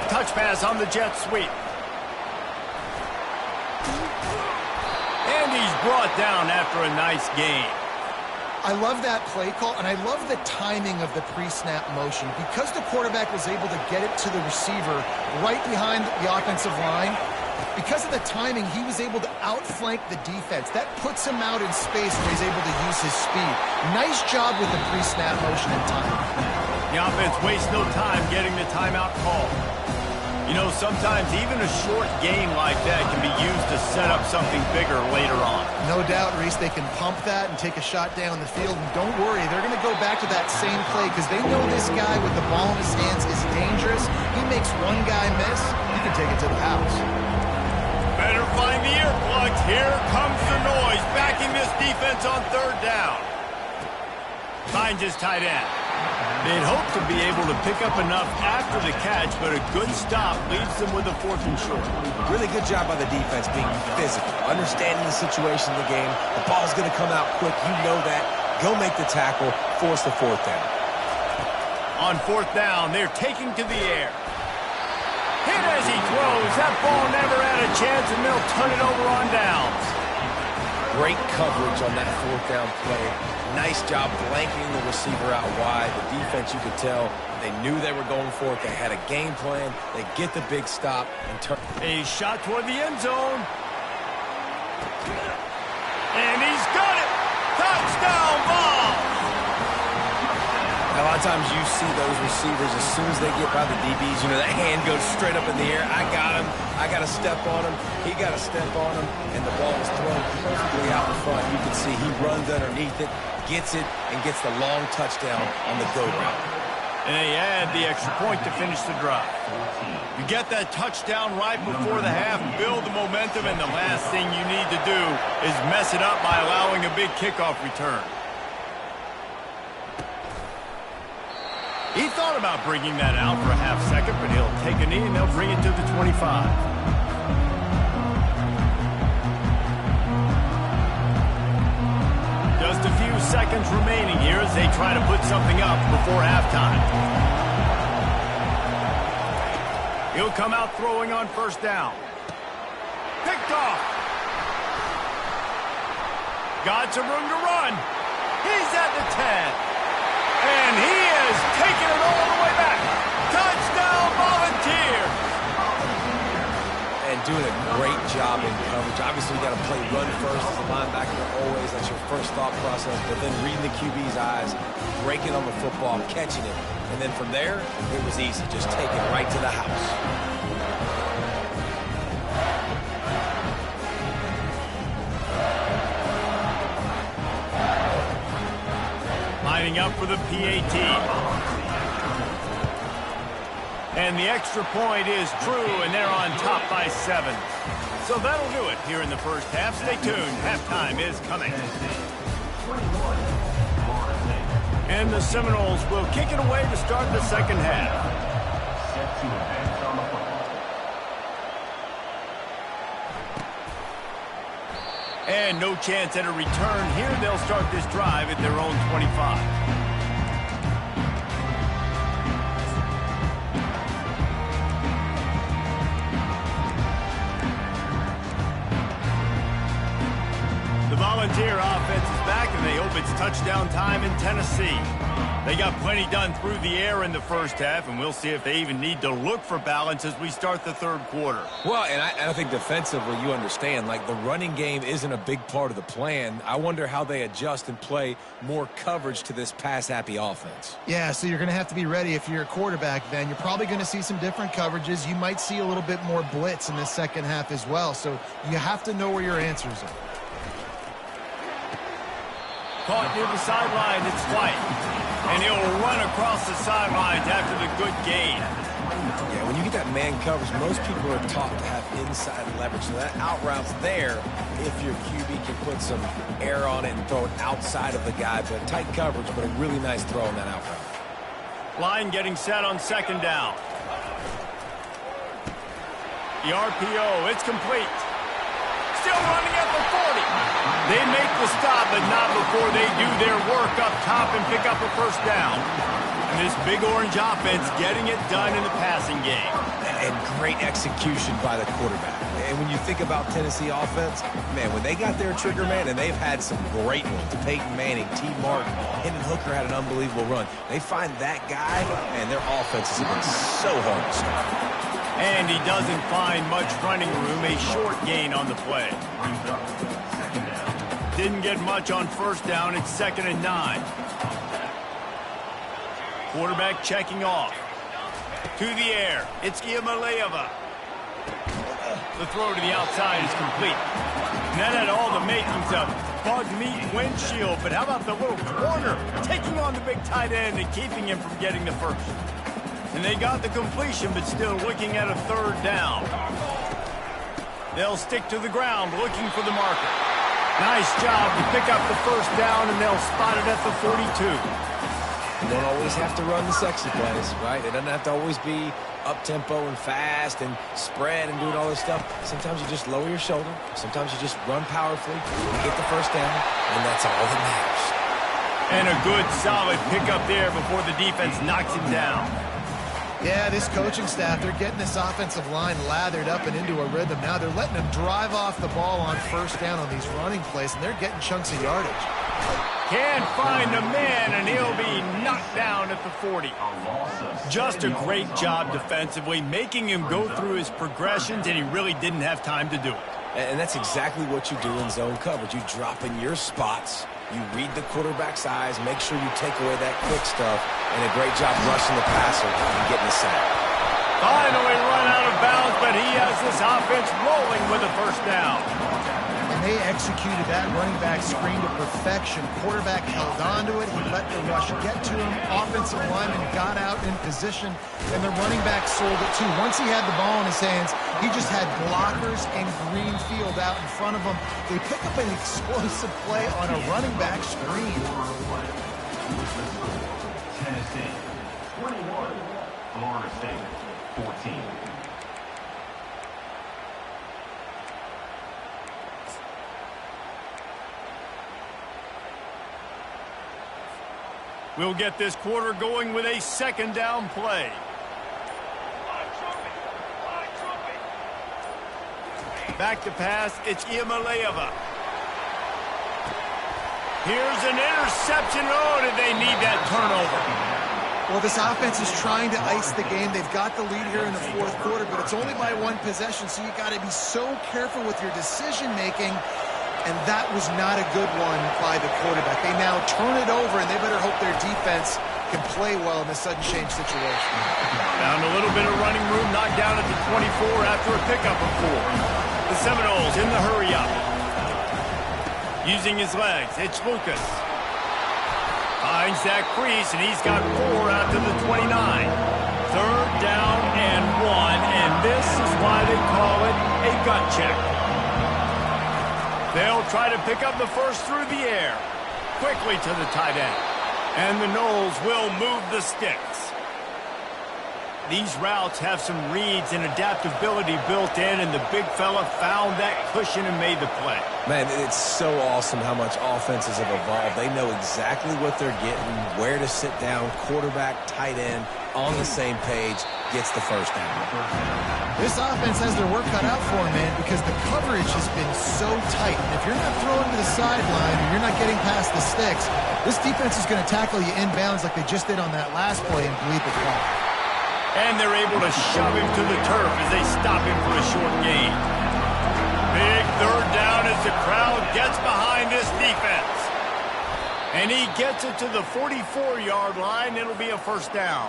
Touch pass on the jet sweep. And he's brought down after a nice gain. I love that play call, and I love the timing of the pre-snap motion. Because the quarterback was able to get it to the receiver right behind the offensive line, because of the timing, he was able to outflank the defense. That puts him out in space where he's able to use his speed. Nice job with the pre-snap motion and timing. The offense wastes no time getting the timeout call. You know, sometimes even a short game like that can be used to set up something bigger later on. No doubt, Reese, they can pump that and take a shot down the field. And don't worry, they're going to go back to that same play because they know this guy with the ball in his hands is dangerous. He makes one guy miss, you can take it to the house. Better find the earplugs. Here comes the noise, backing this defense on third down. Finds his tight end. They'd hope to be able to pick up enough after the catch, but a good stop leaves them with a 4th and short. Really good job by the defense being physical, understanding the situation in the game. The ball's going to come out quick. You know that. Go make the tackle, force the 4th down. On 4th down, they're taking to the air. Hit as he throws. That ball never had a chance, and they'll turn it over on downs. Great coverage on that 4th down play. Nice job blanking the receiver out wide. The defense, you could tell, they knew they were going for it. They had a game plan. They get the big stop and turn. A shot toward the end zone. And he's got it. Touchdown ball. A lot of times you see those receivers, as soon as they get by the DBs, you know, that hand goes straight up in the air. I got him. I got to step on him. He got to step on him. And the ball was thrown perfectly out in front. You can see he runs underneath it, gets it, and gets the long touchdown on the go route. And they add the extra point to finish the drive. You get that touchdown right before the half, build the momentum, and the last thing you need to do is mess it up by allowing a big kickoff return. He thought about bringing that out for a half second, but he'll take a knee and they'll bring it to the 25. Just a few seconds remaining here as they try to put something up before halftime. He'll come out throwing on 1st down. Picked off. Got some room to run. He's at the 10. And he is taking it all the way back. Touchdown, Volunteers! And doing a great job in coverage. Obviously, you got to play run first as a linebacker always. That's your first thought process. But then reading the QB's eyes, breaking on the football, catching it. And then from there, it was easy. Just take it right to the house. Lining up for the PAT. And the extra point is true, and they're on top by 7. So that'll do it here in the first half. Stay tuned. Halftime is coming. And the Seminoles will kick it away to start the second half. Set to advance on the football. And no chance at a return here. They'll start this drive at their own 25. The Volunteer offense is back, and they hope it's touchdown time in Tennessee. They got plenty done through the air in the first half, and we'll see if they even need to look for balance as we start the third quarter. Well, and I think defensively, you understand, like the running game isn't a big part of the plan. I wonder how they adjust and play more coverage to this pass-happy offense. Yeah, so you're going to have to be ready if you're a quarterback, then. You're probably going to see some different coverages. You might see a little bit more blitz in the second half as well, so you have to know where your answers are. Caught near the sideline, it's White. And he'll run across the sidelines after the good gain. Yeah, when you get that man coverage, most people are taught to have inside leverage. So that out route's there if your QB can put some air on it and throw it outside of the guy. But tight coverage, but a really nice throw on that out route. Line getting set on second down. The RPO, it's complete. Still running at the 40. They make the stop, but not before they do their work up top and pick up a first down. And this big orange offense getting it done in the passing game. And great execution by the quarterback. And when you think about Tennessee offense, man, when they got their trigger man, and they've had some great ones, Peyton Manning, T. Martin, Hendon Hooker had an unbelievable run. They find that guy, and their offenses have been so hard to stop. And he doesn't find much running room, a short gain on the play. Didn't get much on first down, it's 2nd and 9. Quarterback checking off. To the air, it's Iamaleava. The throw to the outside is complete. And that had all the makings of bug meat windshield, but how about the little corner taking on the big tight end and keeping him from getting the first? And they got the completion, but still looking at a third down. They'll stick to the ground looking for the marker. Nice job to pick up the first down, and they'll spot it at the 42. You don't always have to run the sexy plays, right? It doesn't have to always be up-tempo and fast and spread and doing all this stuff. Sometimes you just lower your shoulder. Sometimes you just run powerfully. You get the first down, and that's all that matters. And a good, solid pickup there before the defense knocks him down. Yeah, this coaching staff, they're getting this offensive line lathered up and into a rhythm. Now they're letting them drive off the ball on first down on these running plays, and they're getting chunks of yardage. Can't find a man, and he'll be knocked down at the 40. Just a great job defensively, making him go through his progressions, and he really didn't have time to do it. And that's exactly what you do in zone coverage. You drop in your spots, you read the quarterback's eyes, make sure you take away that quick stuff, and a great job rushing the passer and getting the sack. Finally run out of bounds, but he has this offense rolling with a first down. And they executed that running back screen to perfection. Quarterback held on to it. He let the rush get to him. Offensive lineman got out in position, and the running back sold it too. Once he had the ball in his hands, he just had blockers and green field out in front of him. They pick up an explosive play on a running back screen. Tennessee, 21. Florida State, 14. We'll get this quarter going with a second down play. Back to pass, it's Iamaleava. Here's an interception. Oh, did they need that turnover? Well, this offense is trying to ice the game. They've got the lead here in the fourth quarter, but it's only by one possession, so you got to be so careful with your decision-making. And that was not a good one by the quarterback. They now turn it over, and they better hope their defense can play well in this sudden change situation. Found a little bit of running room, knocked down at the 24 after a pickup of 4. The Seminoles in the hurry-up. Using his legs, it's Lucas. Finds that crease, and he's got 4 out to the 29. Third down and 1, and this is why they call it a gut check. They'll try to pick up the first through the air. Quickly to the tight end. And the Noles will move the sticks. These routes have some reads and adaptability built in, and the big fella found that cushion and made the play. Man, it's so awesome how much offenses have evolved. They know exactly what they're getting, where to sit down, quarterback, tight end, on the same page, gets the first down. This offense has their work cut out for them, man, because the coverage has been so tight. And if you're not throwing to the sideline or you're not getting past the sticks, this defense is going to tackle you inbounds like they just did on that last play and bleed the clock. And they're able to shove him to the turf as they stop him for a short gain. Big third down as the crowd gets behind this defense. And he gets it to the 44-yard line. It'll be a first down.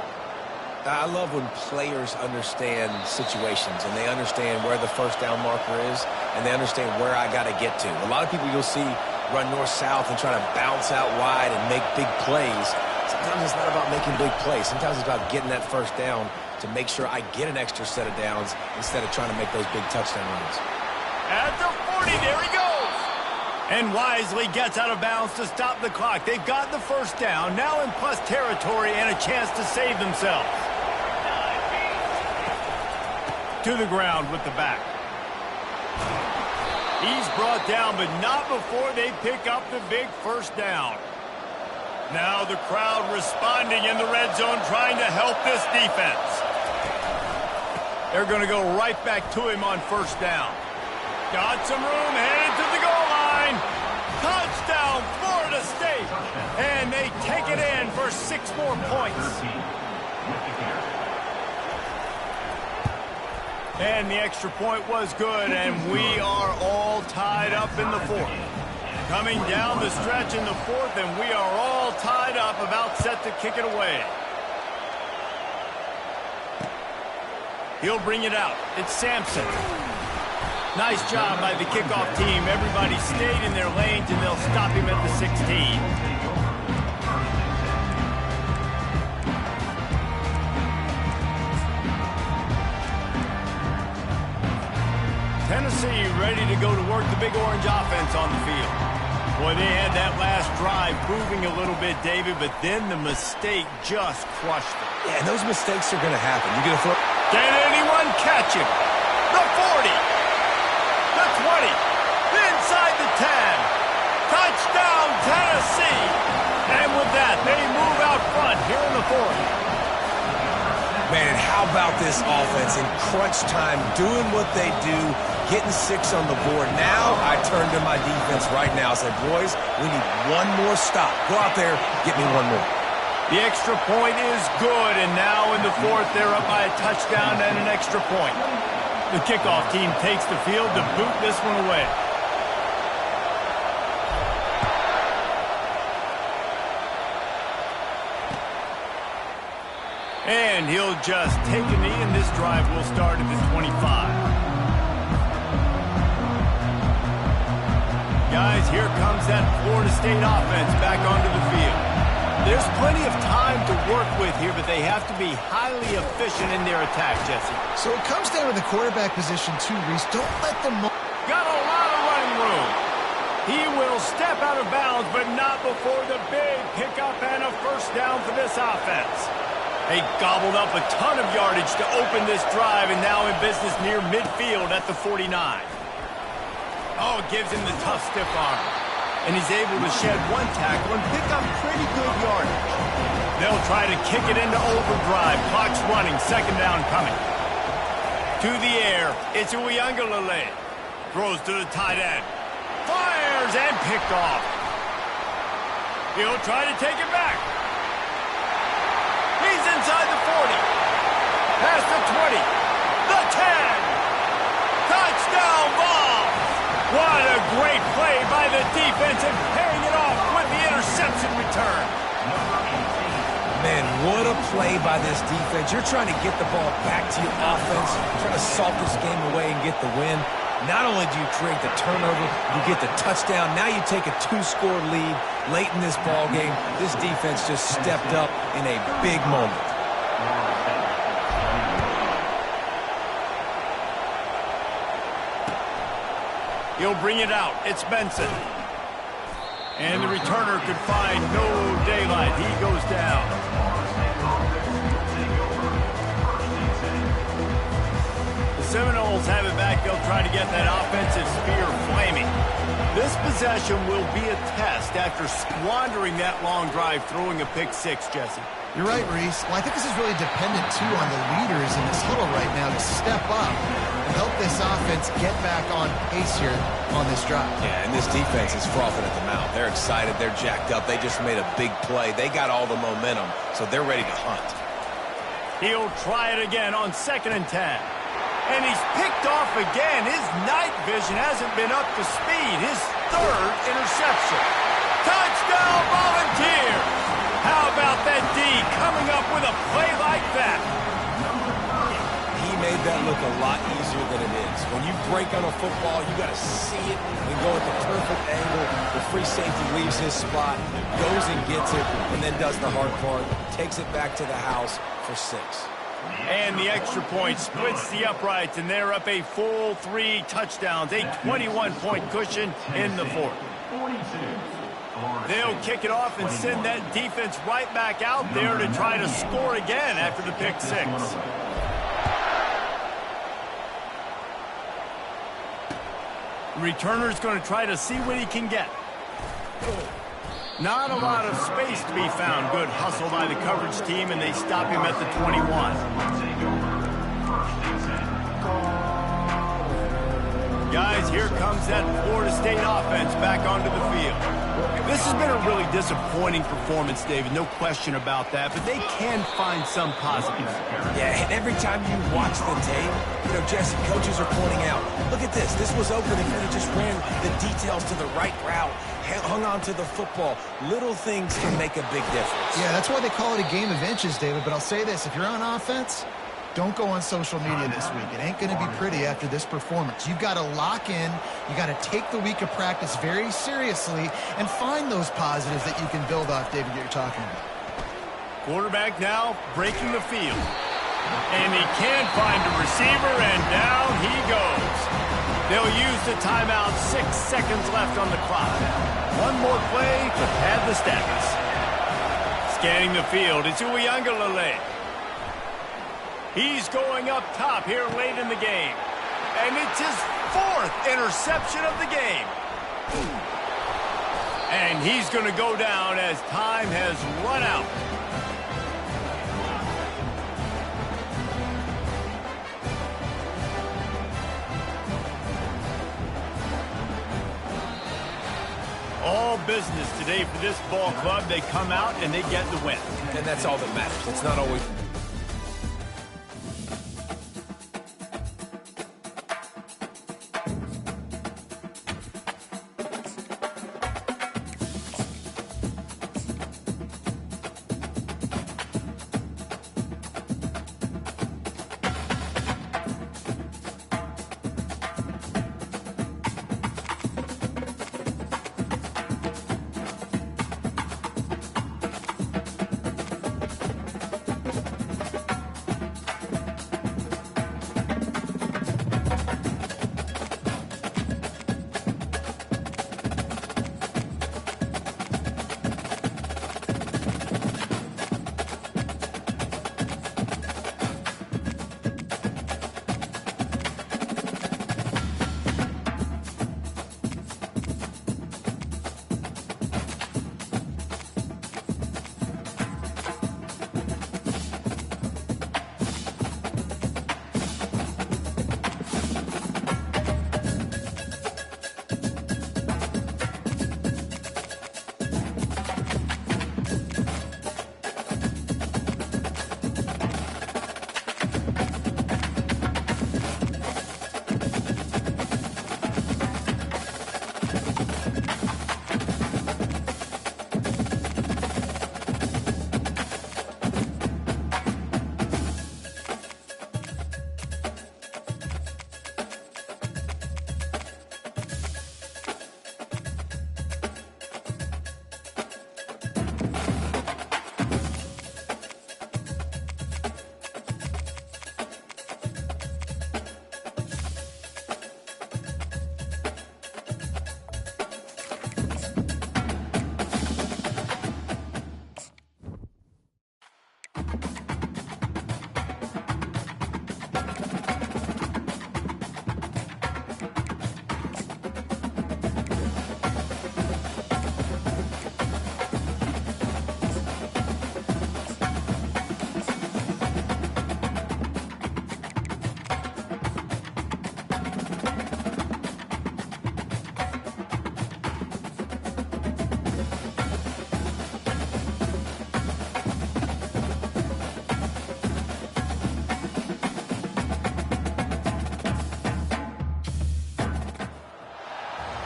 I love when players understand situations and they understand where the first down marker is and they understand where I got to get to. A lot of people you'll see run north-south and try to bounce out wide and make big plays. Sometimes it's not about making big plays. Sometimes it's about getting that first down to make sure I get an extra set of downs instead of trying to make those big touchdown runs. At the 40, there he goes. And wisely gets out of bounds to stop the clock. They've got the first down, now in plus territory and a chance to save themselves. To the ground with the back. He's brought down, but not before they pick up the big first down. Now the crowd responding in the red zone, trying to help this defense. They're going to go right back to him on first down. Got some room, headed to the goal line. Touchdown, Florida State. And they take it in for 6 more points. And the extra point was good, and we are all tied up in the fourth. Coming down the stretch in the fourth, and we are all tied up, about set to kick it away. He'll bring it out. It's Sampson. Nice job by the kickoff team. Everybody stayed in their lanes, and they'll stop him at the 16. Tennessee ready to go to work the big orange offense on the field. Boy, they had that last drive moving a little bit, David, but then the mistake just crushed them. Yeah, and those mistakes are going to happen. You're going to throw... Can anyone catch him? The 40. The 20. Inside the 10. Touchdown, Tennessee. And with that, they move out front here in the 4th. Man, how about this offense in crunch time, doing what they do, getting 6 on the board. Now I turn to my defense right now and say, boys, we need one more stop. Go out there, get me one more. The extra point is good, and now in the 4th, they're up by a touchdown and an extra point. The kickoff team takes the field to boot this one away. And he'll just take a knee, and this drive will start at the 25. Guys, here comes that Florida State offense back onto the field. There's plenty of time to work with here, but they have to be highly efficient in their attack, Jesse. So it comes down to the quarterback position too, Reese. Don't let them... Got a lot of running room. He will step out of bounds, but not before the big pickup and a first down for this offense. They gobbled up a ton of yardage to open this drive, and now in business near midfield at the 49. Oh, it gives him the tough stiff arm. And he's able to shed one tackle and pick up pretty good yardage. They'll try to kick it into overdrive. Clock's running, second down coming. To the air, it's Uiagalelei. Throws to the tight end. Fires and picked off. He'll try to take it back. He's inside the 40. Past the 20. The 10. Touchdown ball. What a great play by the defense and paying it off with the interception return. Man, what a play by this defense. You're trying to get the ball back to your offense, trying to salt this game away and get the win. Not only do you create the turnover, you get the touchdown. Now you take a 2-score lead late in this ball game. This defense just stepped up in a big moment. He'll bring it out. It's Benson. And the returner could find no daylight. He goes down. The Seminoles have it back. They'll try to get that offensive spear flaming. This possession will be a test after squandering that long drive, throwing a pick 6, Jesse. You're right, Reese. Well, I think this is really dependent, too, on the leaders in this huddle right now to step up and help this offense get back on pace here on this drive. Yeah, and this defense is frothing at the mouth. They're excited. They're jacked up. They just made a big play. They got all the momentum, so they're ready to hunt. He'll try it again on 2nd and 10. And he's picked off again. His night vision hasn't been up to speed. His 3rd interception. Touchdown, Volunteers! How about that D coming up with a play like that? He made that look a lot easier than it is. When you break on a football, you got to see it and go at the perfect angle. The free safety leaves his spot, goes and gets it, and then does the hard part, takes it back to the house for 6. And the extra point splits the uprights, and they're up a full 3 touchdowns, a 21-point cushion in the 4th. They'll kick it off and send that defense right back out there to try to score again after the pick 6. Returner's going to try to see what he can get. Not a lot of space to be found. Good hustle by the coverage team, and they stop him at the 21. Guys, here comes that Florida State offense back onto the field. This has been a really disappointing performance, David, no question about that, but they can find some positives. Yeah, and every time you watch the tape, Jesse, coaches are pointing out, look at this. This was open if he just ran the details to the right route, hung on to the football. Little things can make a big difference. Yeah, that's why they call it a game of inches, David, but I'll say this. If you're on offense, don't go on social media this week. It ain't going to be pretty after this performance. You've got to lock in. You got to take the week of practice very seriously and find those positives that you can build off, David, that you're talking about. Quarterback now breaking the field. And he can't find a receiver, and down he goes. They'll use the timeout. 6 seconds left on the clock. One more play to pad the stats. Scanning the field, it's Uiagalelei. He's going up top here late in the game. And it's his 4th interception of the game. And he's going to go down as time has run out. All business today for this ball club. They come out and they get the win. And that's all that matters. It's not always...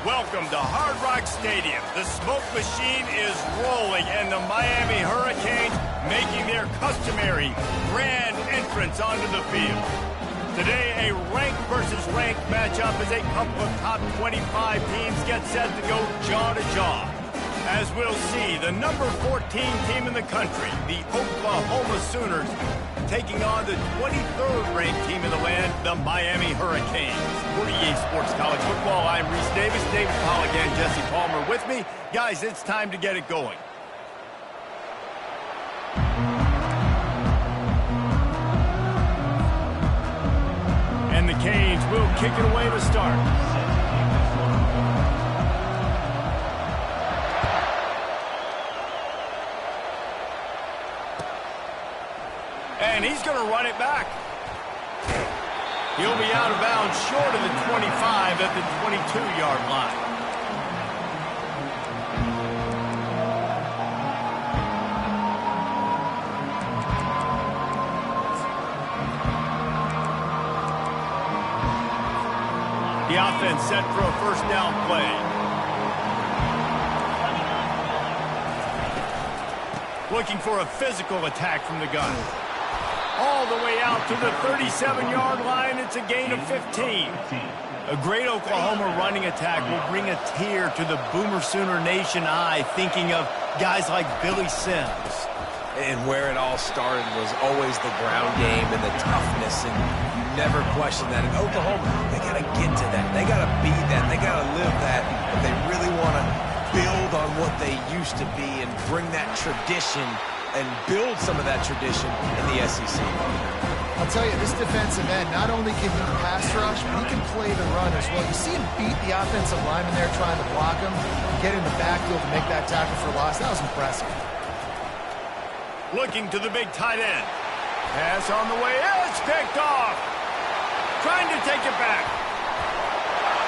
Welcome to Hard Rock Stadium. The smoke machine is rolling, and the Miami Hurricanes making their customary grand entrance onto the field. Today, a ranked versus ranked matchup as a couple of top 25 teams get set to go jaw to jaw. As we'll see, the number 14 team in the country, the Oklahoma Sooners, taking on the 23rd ranked team in the land, the Miami Hurricanes. For EA Sports College Football, I'm Reese Davis, David Pollock, and Jesse Palmer with me. Guys, it's time to get it going. And the Canes will kick it away to start. And he's going to run it back. He'll be out of bounds short of the 25 at the 22-yard line. The offense set for a first down play. Looking for a physical attack from the gun. All all the way out to the 37-yard line. It's a gain of 15. A great Oklahoma running attack will bring a tear to the Boomer Sooner Nation eye, thinking of guys like Billy Sims. And where it all started was always the ground game and the toughness, and you never question that. In Oklahoma, they got to get to that. They got to be that. They got to live that. If they really want to build on what they used to be and bring that tradition and build some of that tradition in the SEC. I'll tell you, this defensive end, not only can he pass rush, but he can play the run as well. You see him beat the offensive lineman there trying to block him, get in the backfield to make that tackle for loss. That was impressive. Looking to the big tight end. Pass on the way. It's picked off. Trying to take it back.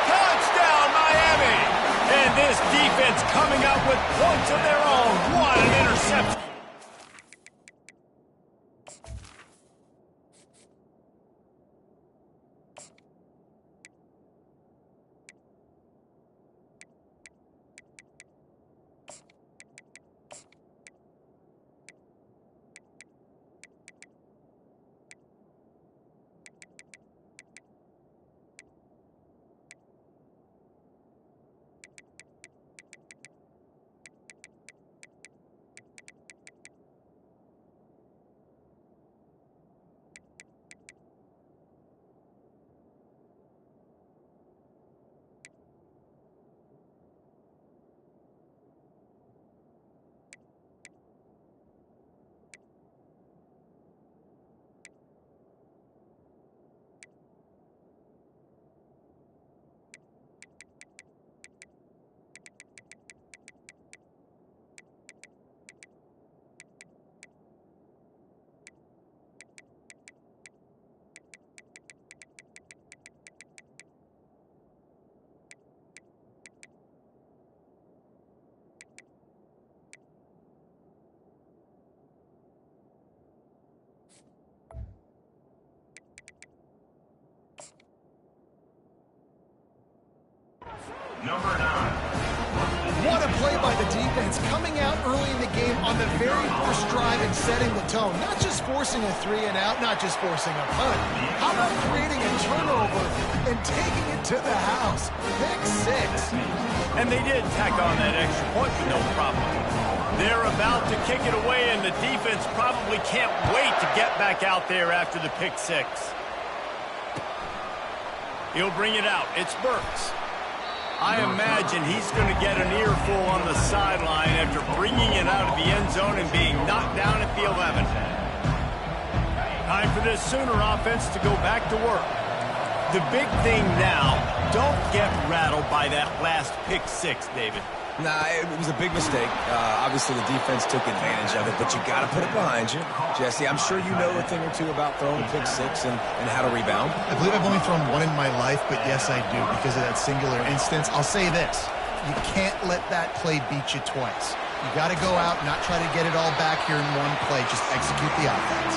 Touchdown, Miami. And this defense coming up with points of their own. What an interception. Number 9. What a play by the defense, coming out early in the game on the very first drive and setting the tone. Not just forcing a 3-and-out, not just forcing a punt. How about creating a turnover and taking it to the house? Pick 6. And they did tack on that extra point with no problem. They're about to kick it away, and the defense probably can't wait to get back out there after the pick 6. He'll bring it out. It's Burks. I imagine he's going to get an earful on the sideline after bringing it out of the end zone and being knocked down at the 11. Time for this Sooner offense to go back to work. The big thing now, don't get rattled by that last pick 6, David. Nah, it was a big mistake. Obviously, the defense took advantage of it, but you got to put it behind you. Jesse, I'm sure you know a thing or two about throwing pick 6 and how to rebound. I believe I've only thrown one in my life, but yes, I do, because of that singular instance. I'll say this. You can't let that play beat you twice. You got to go out, not try to get it all back here in one play. Just execute the offense.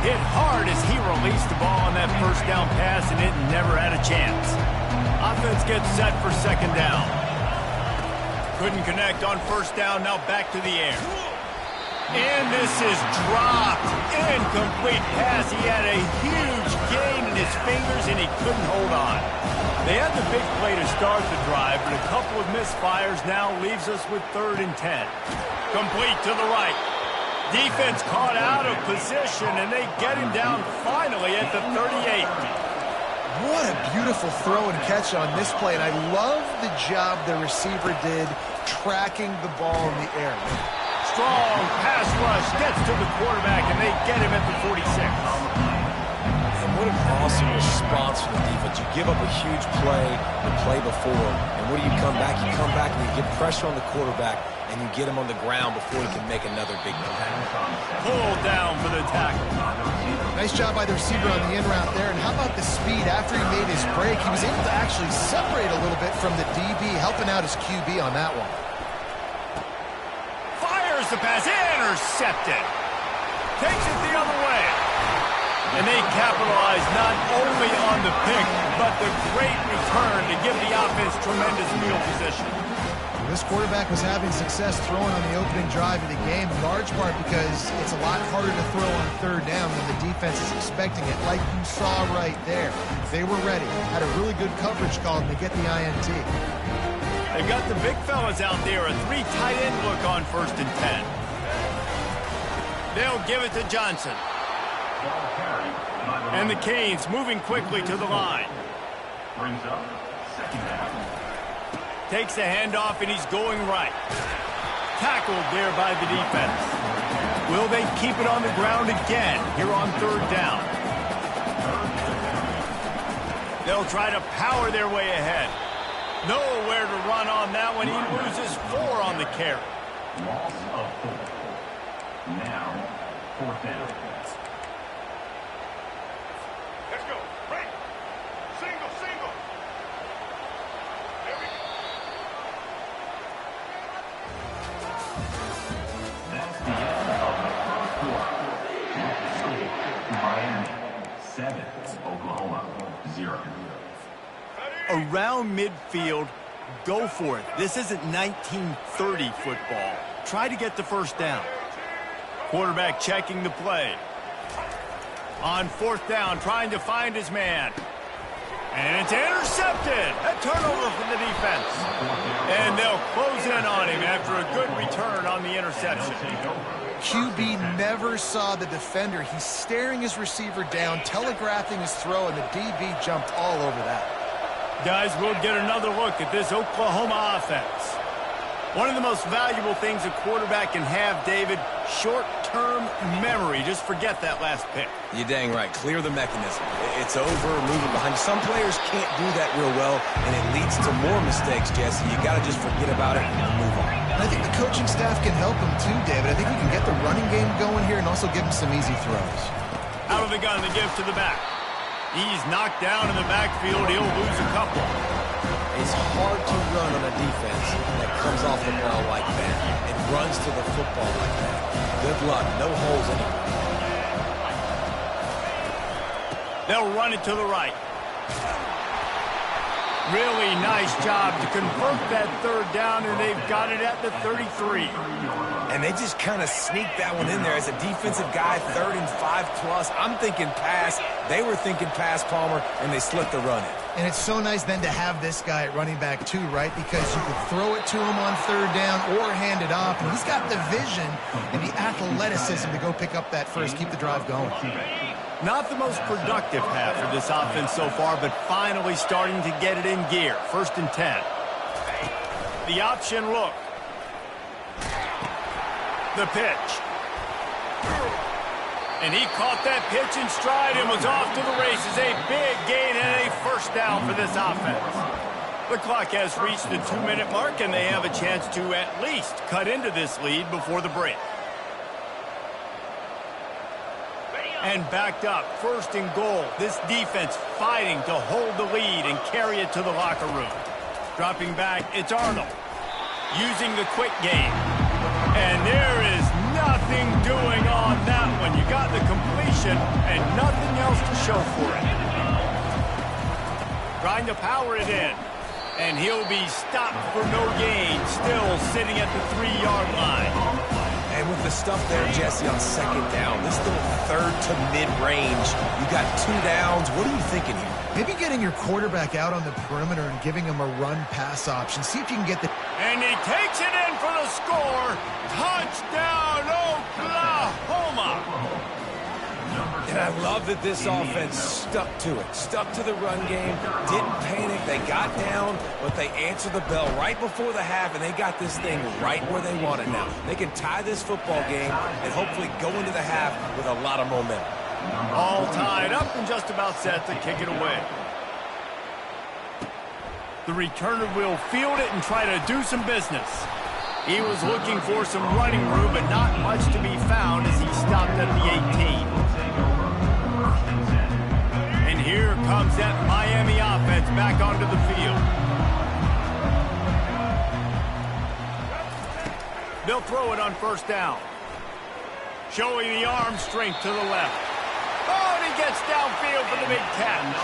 Hit hard as he released the ball on that first down pass, and it never had a chance. Offense gets set for second down. Couldn't connect on first down, now back to the air. And this is dropped. Incomplete pass. He had a huge gain in his fingers, and he couldn't hold on. They had the big play to start the drive, but a couple of misfires now leaves us with 3rd and 10. Complete to the right. Defense caught out of position, and they get him down finally at the 38. What a beautiful throw and catch on this play, and I love the job the receiver did tracking the ball in the air. Strong pass rush gets to the quarterback, and they get him at the 46. And what an awesome response from the defense. You give up a huge play the play before, and what do you come back? You come back and you get pressure on the quarterback, and you get him on the ground before he can make another big play. Pulled down for the tackle. Nice job by the receiver on the in route there. And how about the speed after he made his break? He was able to actually separate a little bit from the DB, helping out his QB on that one. Fires the pass, intercepted. Takes it the other way. And they capitalize not only on the pick, but the great return to give the offense tremendous field position. This quarterback was having success throwing on the opening drive of the game, in large part because it's a lot harder to throw on third down when the defense is expecting it, like you saw right there. They were ready, had a really good coverage call to get the INT. They got the big fellas out there, a 3 tight end look on 1st and 10. They'll give it to Johnson. And the Canes moving quickly to the line. Brings up 2nd down. Takes the handoff, and he's going right. Tackled there by the defense. Will they keep it on the ground again here on 3rd down? They'll try to power their way ahead. Nowhere to run on that one. He loses 4 on the carry. Loss of 4. Now, 4th down. Let's go. Right. Single, single. There we go. That's the end of the 1st quarter. Miami 7, Oklahoma 0. Around midfield, go for it. This isn't 1930 football. Try to get the 1st down. Quarterback checking the play. On 4th down, trying to find his man. And it's intercepted. A turnover from the defense. And they'll close in on him after a good return on the interception. QB never saw the defender. He's staring his receiver down, telegraphing his throw, and the DB jumped all over that. Guys, we'll get another look at this Oklahoma offense. One of the most valuable things a quarterback can have, David, short-term memory. Just forget that last pick. You're dang right. Clear the mechanism. It's over, moving behind. Some players can't do that real well, and it leads to more mistakes, Jesse. You got to just forget about it and move on. And I think the coaching staff can help him too, David. I think we can get the running game going here and also give him some easy throws. Out of the gun, the give to the back. He's knocked down in the backfield. He'll lose a couple. It's hard to run on a defense that comes off the ball like that and runs to the football like that. Good luck. No holes anywhere. They'll run it to the right. Really nice job to convert that 3rd down, and they've got it at the 33. And they just kind of sneaked that one in there as a defensive guy, 3rd and 5+. I'm thinking pass. They were thinking pass, Palmer, and they slipped the run in. And it's so nice then to have this guy at running back too, right? Because you could throw it to him on 3rd down or hand it off. And he's got the vision and the athleticism to go pick up that first, keep the drive going. Not the most productive half of this offense so far, but finally starting to get it in gear. 1st and 10. The option look. The pitch. And he caught that pitch in stride and was off to the races. A big gain and a 1st down for this offense. The clock has reached the 2-minute mark, and they have a chance to at least cut into this lead before the break. And backed up, 1st and goal. This defense fighting to hold the lead and carry it to the locker room. Dropping back, it's Arnold. Using the quick game. And there is nothing doing on that one. You got the completion and nothing else to show for it. Trying to power it in. And he'll be stopped for no gain. Still sitting at the 3-yard line. And with the stuff there, Jesse, on 2nd down, this little 3rd to mid-range, you got 2 downs. What are you thinking here? Maybe getting your quarterback out on the perimeter and giving him a run-pass option. See if you can get the... And he takes it in for the score. Touchdown, Oklahoma. And I love that this offense stuck to it, stuck to the run game, didn't panic. They got down, but they answered the bell right before the half, and they got this thing right where they want it now. They can tie this football game and hopefully go into the half with a lot of momentum. All tied up and just about set to kick it away. The returner will field it and try to do some business. He was looking for some running room, but not much to be found as he stopped at the 18. And here comes that Miami offense back onto the field. They'll throw it on 1st down. Showing the arm strength to the left. Oh, and he gets downfield for the big catch.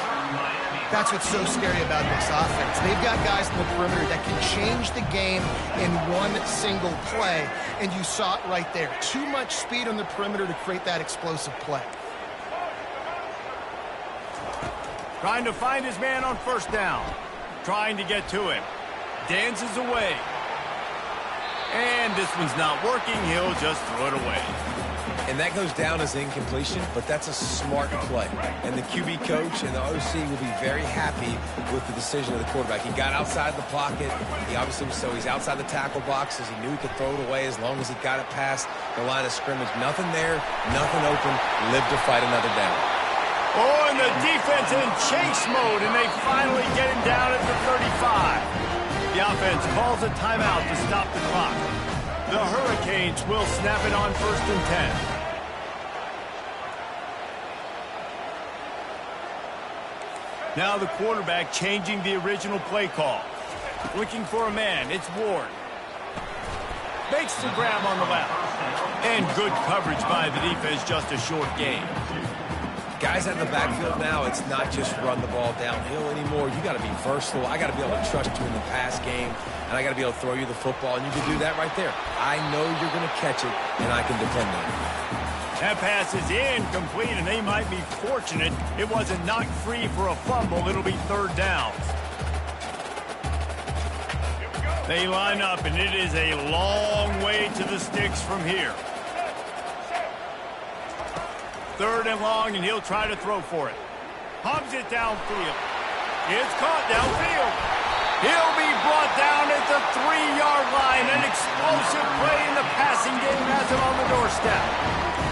That's what's so scary about this offense. They've got guys in the perimeter that can change the game in one single play, and you saw it right there. Too much speed on the perimeter to create that explosive play. Trying to find his man on first down. Trying to get to him. Dances away. And this one's not working. He'll just throw it away. And that goes down as incompletion, but that's a smart play. And the QB coach and the OC will be very happy with the decision of the quarterback. He got outside the pocket. He obviously he's outside the tackle boxes. He knew he could throw it away as long as he got it past the line of scrimmage. Nothing there, nothing open. Live to fight another down. Oh, and the defense in chase mode, and they finally get him down at the 35. The offense calls a timeout to stop the clock. The Hurricanes will snap it on 1st and 10. Now the quarterback changing the original play call. Looking for a man. It's Ward. Makes the grab on the left. And good coverage by the defense, just a short gain. Guys out in the backfield now, it's not just run the ball downhill anymore. You got to be versatile. I got to be able to trust you in the pass game, and I got to be able to throw you the football, and you can do that right there. I know you're going to catch it, and I can depend on it. That pass is incomplete, and they might be fortunate it wasn't knocked free for a fumble. It'll be 3rd down. They line up, and it is a long way to the sticks from here. 3rd and long, and he'll try to throw for it. Hums it downfield. It's caught downfield. He'll be brought down at the 3-yard line. An explosive play in the passing game has him on the doorstep.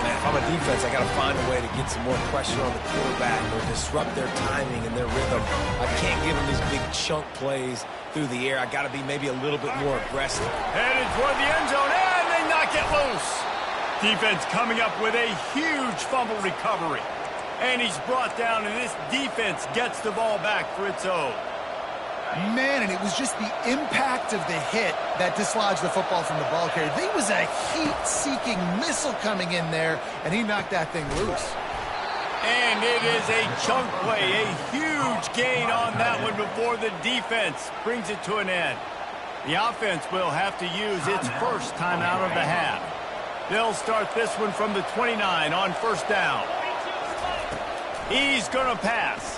Man, if I'm a defense, I got to find a way to get some more pressure on the quarterback or disrupt their timing and their rhythm. I can't give them these big chunk plays through the air. I got to be maybe a little bit more aggressive. Headed toward the end zone, and they knock it loose. Defense coming up with a huge fumble recovery. And he's brought down, and this defense gets the ball back for its own. Man, and it was just the impact of the hit that dislodged the football from the ball carrier. There was a heat-seeking missile coming in there, and he knocked that thing loose. And it is a chunk play, a huge gain on that one before the defense brings it to an end. The offense will have to use its first timeout of the half. They'll start this one from the 29 on 1st down. He's going to pass.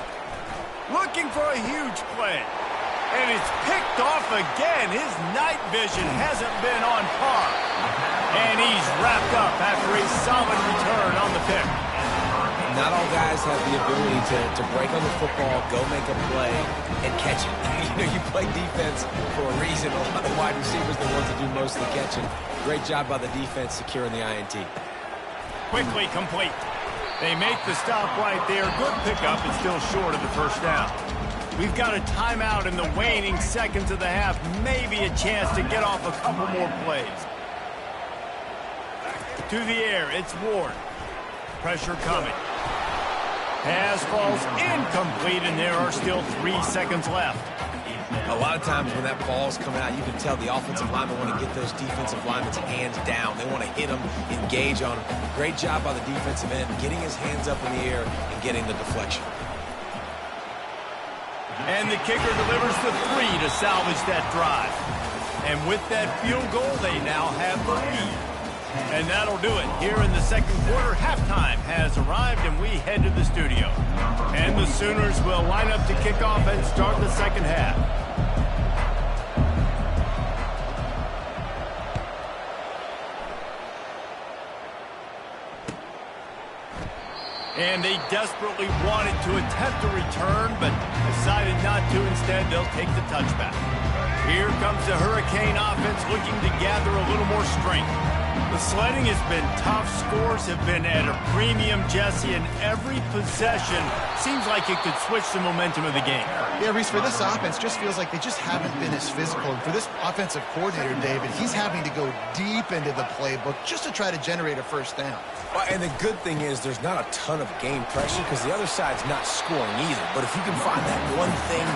Looking for a huge play. And it's picked off again. His night vision hasn't been on par. And he's wrapped up after a solid return on the pick. Not all guys have the ability to break on the football, go make a play, and catch it. You play defense for a reason. A lot of wide receivers are the ones that do most of the catching. Great job by the defense securing the INT. Quickly complete. They make the stop right there. Good pickup. It's still short of the 1st down. We've got a timeout in the waning seconds of the half. Maybe a chance to get off a couple more plays. To the air, it's Ward. Pressure coming. Pass falls incomplete, and there are still 3 seconds left. A lot of times when that ball's coming out, you can tell the offensive linemen want to get those defensive linemen's hands down. They want to hit them, engage on them. Great job by the defensive end, getting his hands up in the air and getting the deflection. And the kicker delivers the 3 to salvage that drive. And with that field goal, they now have the lead. And that'll do it. Here in the 2nd quarter, halftime has arrived, and we head to the studio. And the Sooners will line up to kick off and start the 2nd half. And they desperately wanted to attempt a return, but decided not to. Instead, they'll take the touchback. Here comes the Hurricane offense looking to gather a little more strength. The sledding has been tough. Scores have been at a premium, Jesse, and every possession seems like it could switch the momentum of the game. Yeah, Reese, for this offense, just feels like they just haven't been as physical. And for this offensive coordinator, David, he's having to go deep into the playbook just to try to generate a 1st down. Well, and the good thing is there's not a ton of game pressure because the other side's not scoring either. But if you can find that one thing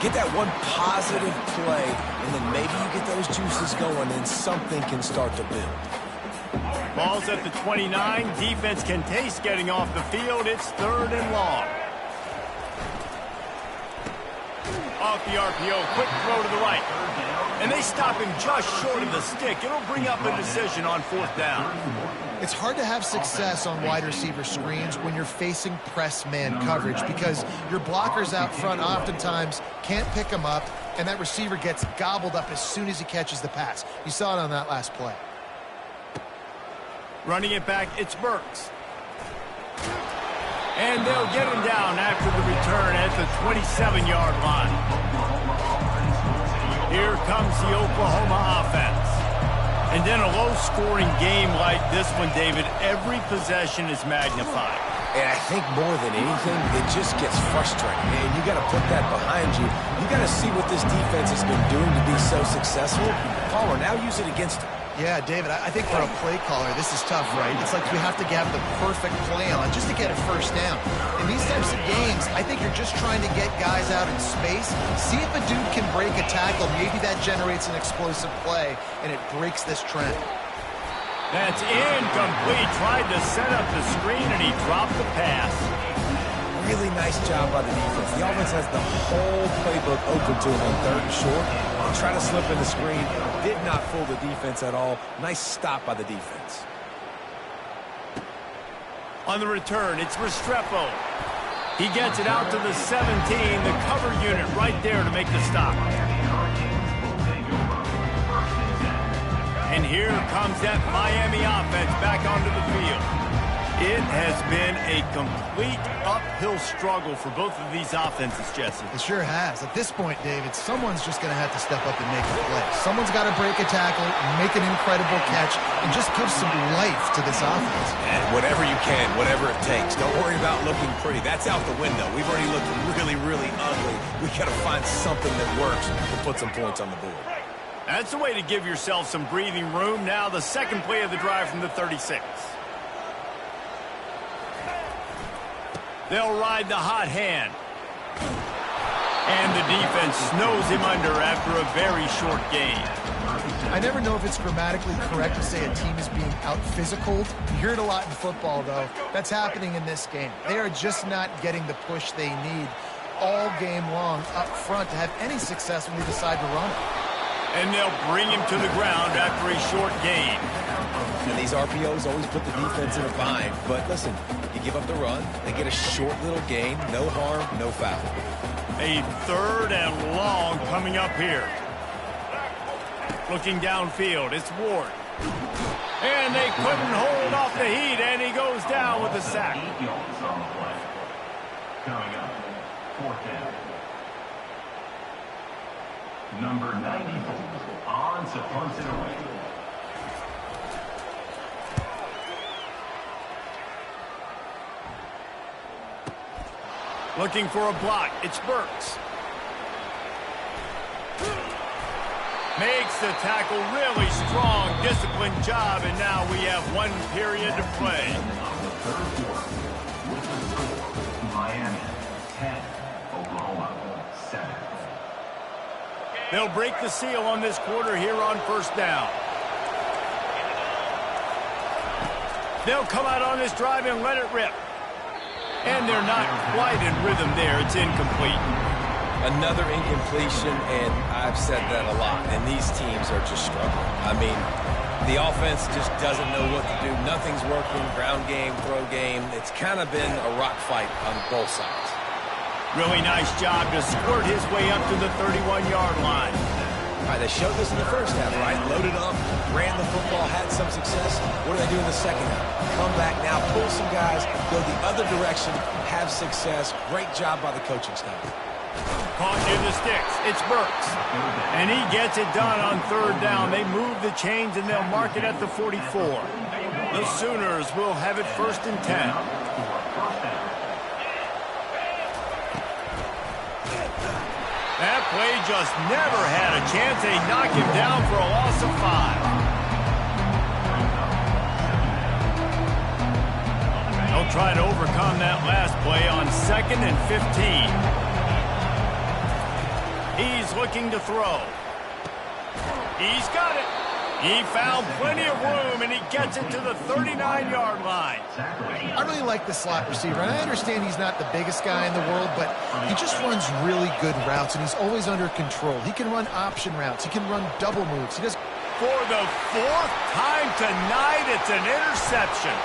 get that one positive play, and then maybe you get those juices going, and something can start to build. Ball's at the 29. Defense can taste getting off the field. It's 3rd and long. off the RPO. Quick throw to the right. And they stop him just short of the stick. It'll bring up a decision on 4th down. It's hard to have success on wide receiver screens when you're facing press man coverage because your blockers out front oftentimes can't pick them up, and that receiver gets gobbled up as soon as he catches the pass. You saw it on that last play. Running it back, it's Burks. And they'll get him down after the return at the 27-yard line. Here comes the Oklahoma offense. And then a low-scoring game like this one, David, every possession is magnified. And I think more than anything, it just gets frustrating. And you got to put that behind you. You got to see what this defense has been doing to be so successful. Palmer, now use it against them. Yeah, David, I think for a play caller, this is tough, right? It's like you have to have the perfect play on just to get a first down. In these types of games, I think you're just trying to get guys out in space, see if a dude can break a tackle. Maybe that generates an explosive play, and it breaks this trend. That's incomplete. Tried to set up the screen, and he dropped the pass. Really nice job by the defense. The offense has the whole playbook open to him on 3rd and short. Try to slip in the screen. Did not fool the defense at all. Nice stop by the defense. On the return, it's Restrepo. He gets it out to the 17. The cover unit right there to make the stop. And here comes that Miami offense back onto the field. It has been a complete uphill struggle for both of these offenses, Jesse. It sure has. At this point, David, someone's just going to have to step up and make a play. Someone's got to break a tackle, make an incredible catch, and just give some life to this offense. And whatever you can, whatever it takes. Don't worry about looking pretty. That's out the window. We've already looked really, really ugly. We got to find something that works to put some points on the board. That's the way to give yourself some breathing room. Now the second play of the drive from the 36. They'll ride the hot hand. And the defense snows him under after a very short gain. I never know if it's grammatically correct to say a team is being out-physicaled. You hear it a lot in football, though. That's happening in this game. They are just not getting the push they need all game long up front to have any success when they decide to run it. And they'll bring him to the ground after a short gain. And these RPOs always put the defense in a bind. But listen, you give up the run, they get a short little gain, no harm, no foul. A 3rd and long coming up here. Looking downfield, it's Ward. And they couldn't hold off the heat, and he goes down with a sack. Coming up, 4th down. Number 94 on to punt it away. Looking for a block. It's Burks. Makes the tackle really strong, disciplined job, and now we have 1 period to play. On the 3rd quarter, with the score, Miami 10, Oklahoma 7. They'll break the seal on this quarter here on 1st down. They'll come out on this drive and let it rip. And they're not quite in rhythm there. It's incomplete. Another incompletion, and I've said that a lot, and these teams are just struggling. I mean, the offense just doesn't know what to do. Nothing's working, ground game, throw game. It's kind of been a rock fight on both sides. Really nice job to squirt his way up to the 31-yard line. All right, they showed this in the first half, right? Loaded up, ran the football, had some success. What do they do in the second half? Come back now, pull some guys, go the other direction, have success. Great job by the coaching staff. Caught near the sticks. It's Burks. And he gets it done on 3rd down. They move the chains, and they'll mark it at the 44. The Sooners will have it 1st and 10. That play just never had a chance. They knock him down for a loss of 5. They'll try to overcome that last play on 2nd and 15. He's looking to throw. He's got it. He found plenty of room, and he gets it to the 39-yard line. I really like the slot receiver, and I understand he's not the biggest guy in the world, but he just runs really good routes, and he's always under control. He can run option routes. He can run double moves. He does. For the fourth time tonight, it's an interception.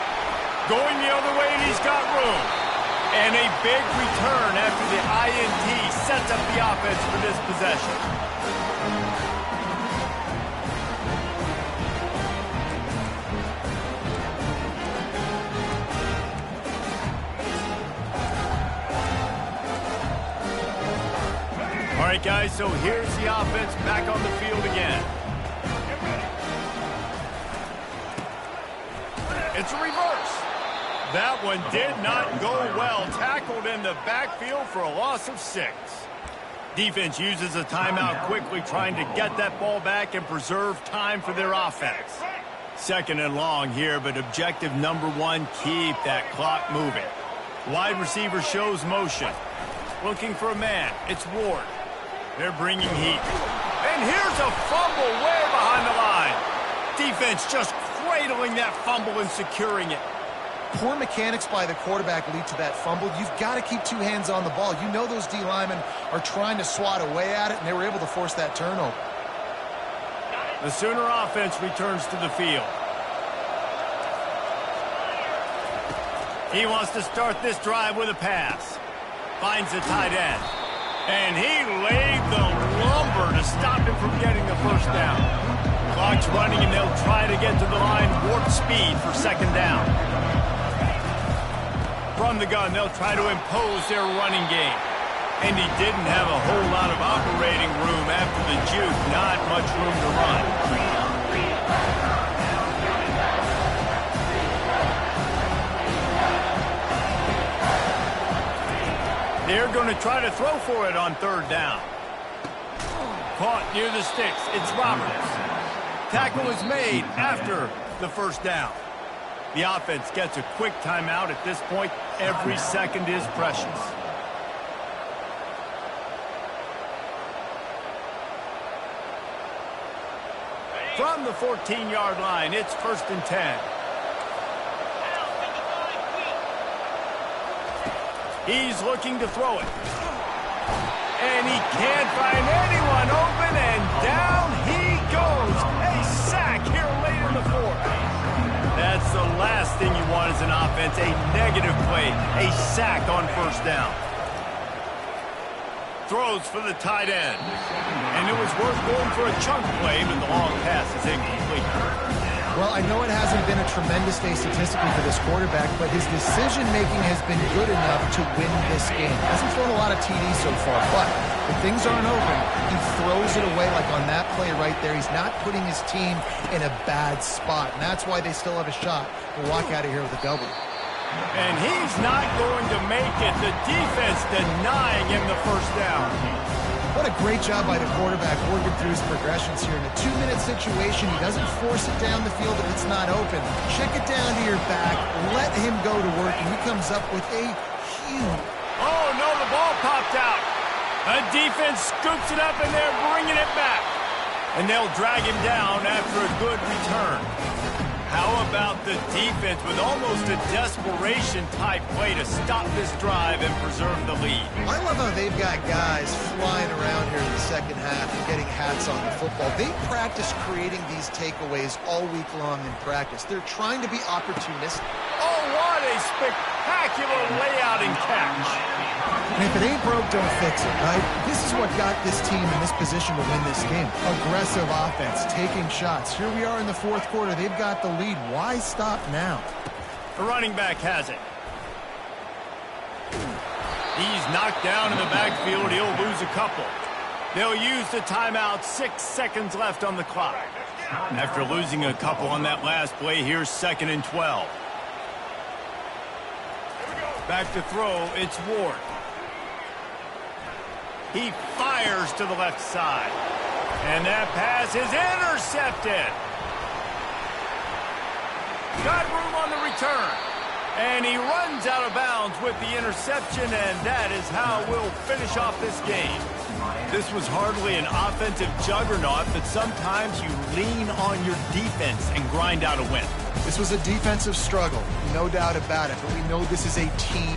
Going the other way, and he's got room. And a big return after the INT sets up the offense for this possession. All right, guys, so here's the offense back on the field again. It's a reverse. That one did not go well. Tackled in the backfield for a loss of 6. Defense uses a timeout quickly, trying to get that ball back and preserve time for their offense. 2nd and long here, but objective number 1, keep that clock moving. Wide receiver shows motion. Looking for a man. It's Ward. They're bringing heat. And here's a fumble way behind the line. Defense just cradling that fumble and securing it. Poor mechanics by the quarterback lead to that fumble. You've got to keep 2 hands on the ball. You know those D linemen are trying to swat away at it, and they were able to force that turnover. The Sooner offense returns to the field. He wants to start this drive with a pass. Finds the tight end. And he laid the lumber to stop him from getting the first down. Clock's running, and they'll try to get to the line warp speed for 2nd down. From the gun, they'll try to impose their running game. And he didn't have a whole lot of operating room after the juke. Not much room to run. They're going to try to throw for it on 3rd down. Caught near the sticks. It's Roberts. Tackle is made after the 1st down. The offense gets a quick timeout at this point. Every second is precious. From the 14-yard line, it's 1st and 10. He's looking to throw it. And he can't find anyone open, and down he goes. A sack here late in the 4th. That's the last thing you want as an offense, a negative play, a sack on 1st down. Throws for the tight end. And it was worth going for a chunk play, but the long pass is incomplete. Well, I know it hasn't been a tremendous day statistically for this quarterback, but his decision-making has been good enough to win this game. Hasn't thrown a lot of TDs so far, but when things aren't open, he throws it away like on that play right there. He's not putting his team in a bad spot, and that's why they still have a shot to walk out of here with a W. And he's not going to make it. The defense denying him the 1st down. What a great job by the quarterback working through his progressions here. In a 2-minute situation, he doesn't force it down the field if it's not open. Check it down to your back, let him go to work, and he comes up with a huge... Oh, no, the ball popped out. The defense scoops it up, and they're bringing it back. And they'll drag him down after a good return. How about the defense with almost a desperation-type play to stop this drive and preserve the lead? I love how they've got guys flying around here in the 2nd half and getting hats on the football. They practice creating these takeaways all week long in practice. They're trying to be opportunistic. Oh, what a spectacular layout and catch. And if it ain't broke, don't fix it, right? This is what got this team in this position to win this game. Aggressive offense, taking shots. Here we are in the 4th quarter. They've got the lead. Why stop now? The running back has it. He's knocked down in the backfield. He'll lose a couple. They'll use the timeout. 6 seconds left on the clock. After losing a couple on that last play, here's 2nd and 12. Back to throw, it's Ward. He fires to the left side. And that pass is intercepted. Got room on the return. And he runs out of bounds with the interception, and that is how we'll finish off this game. This was hardly an offensive juggernaut, but sometimes you lean on your defense and grind out a win. This was a defensive struggle, no doubt about it, but we know this is a team.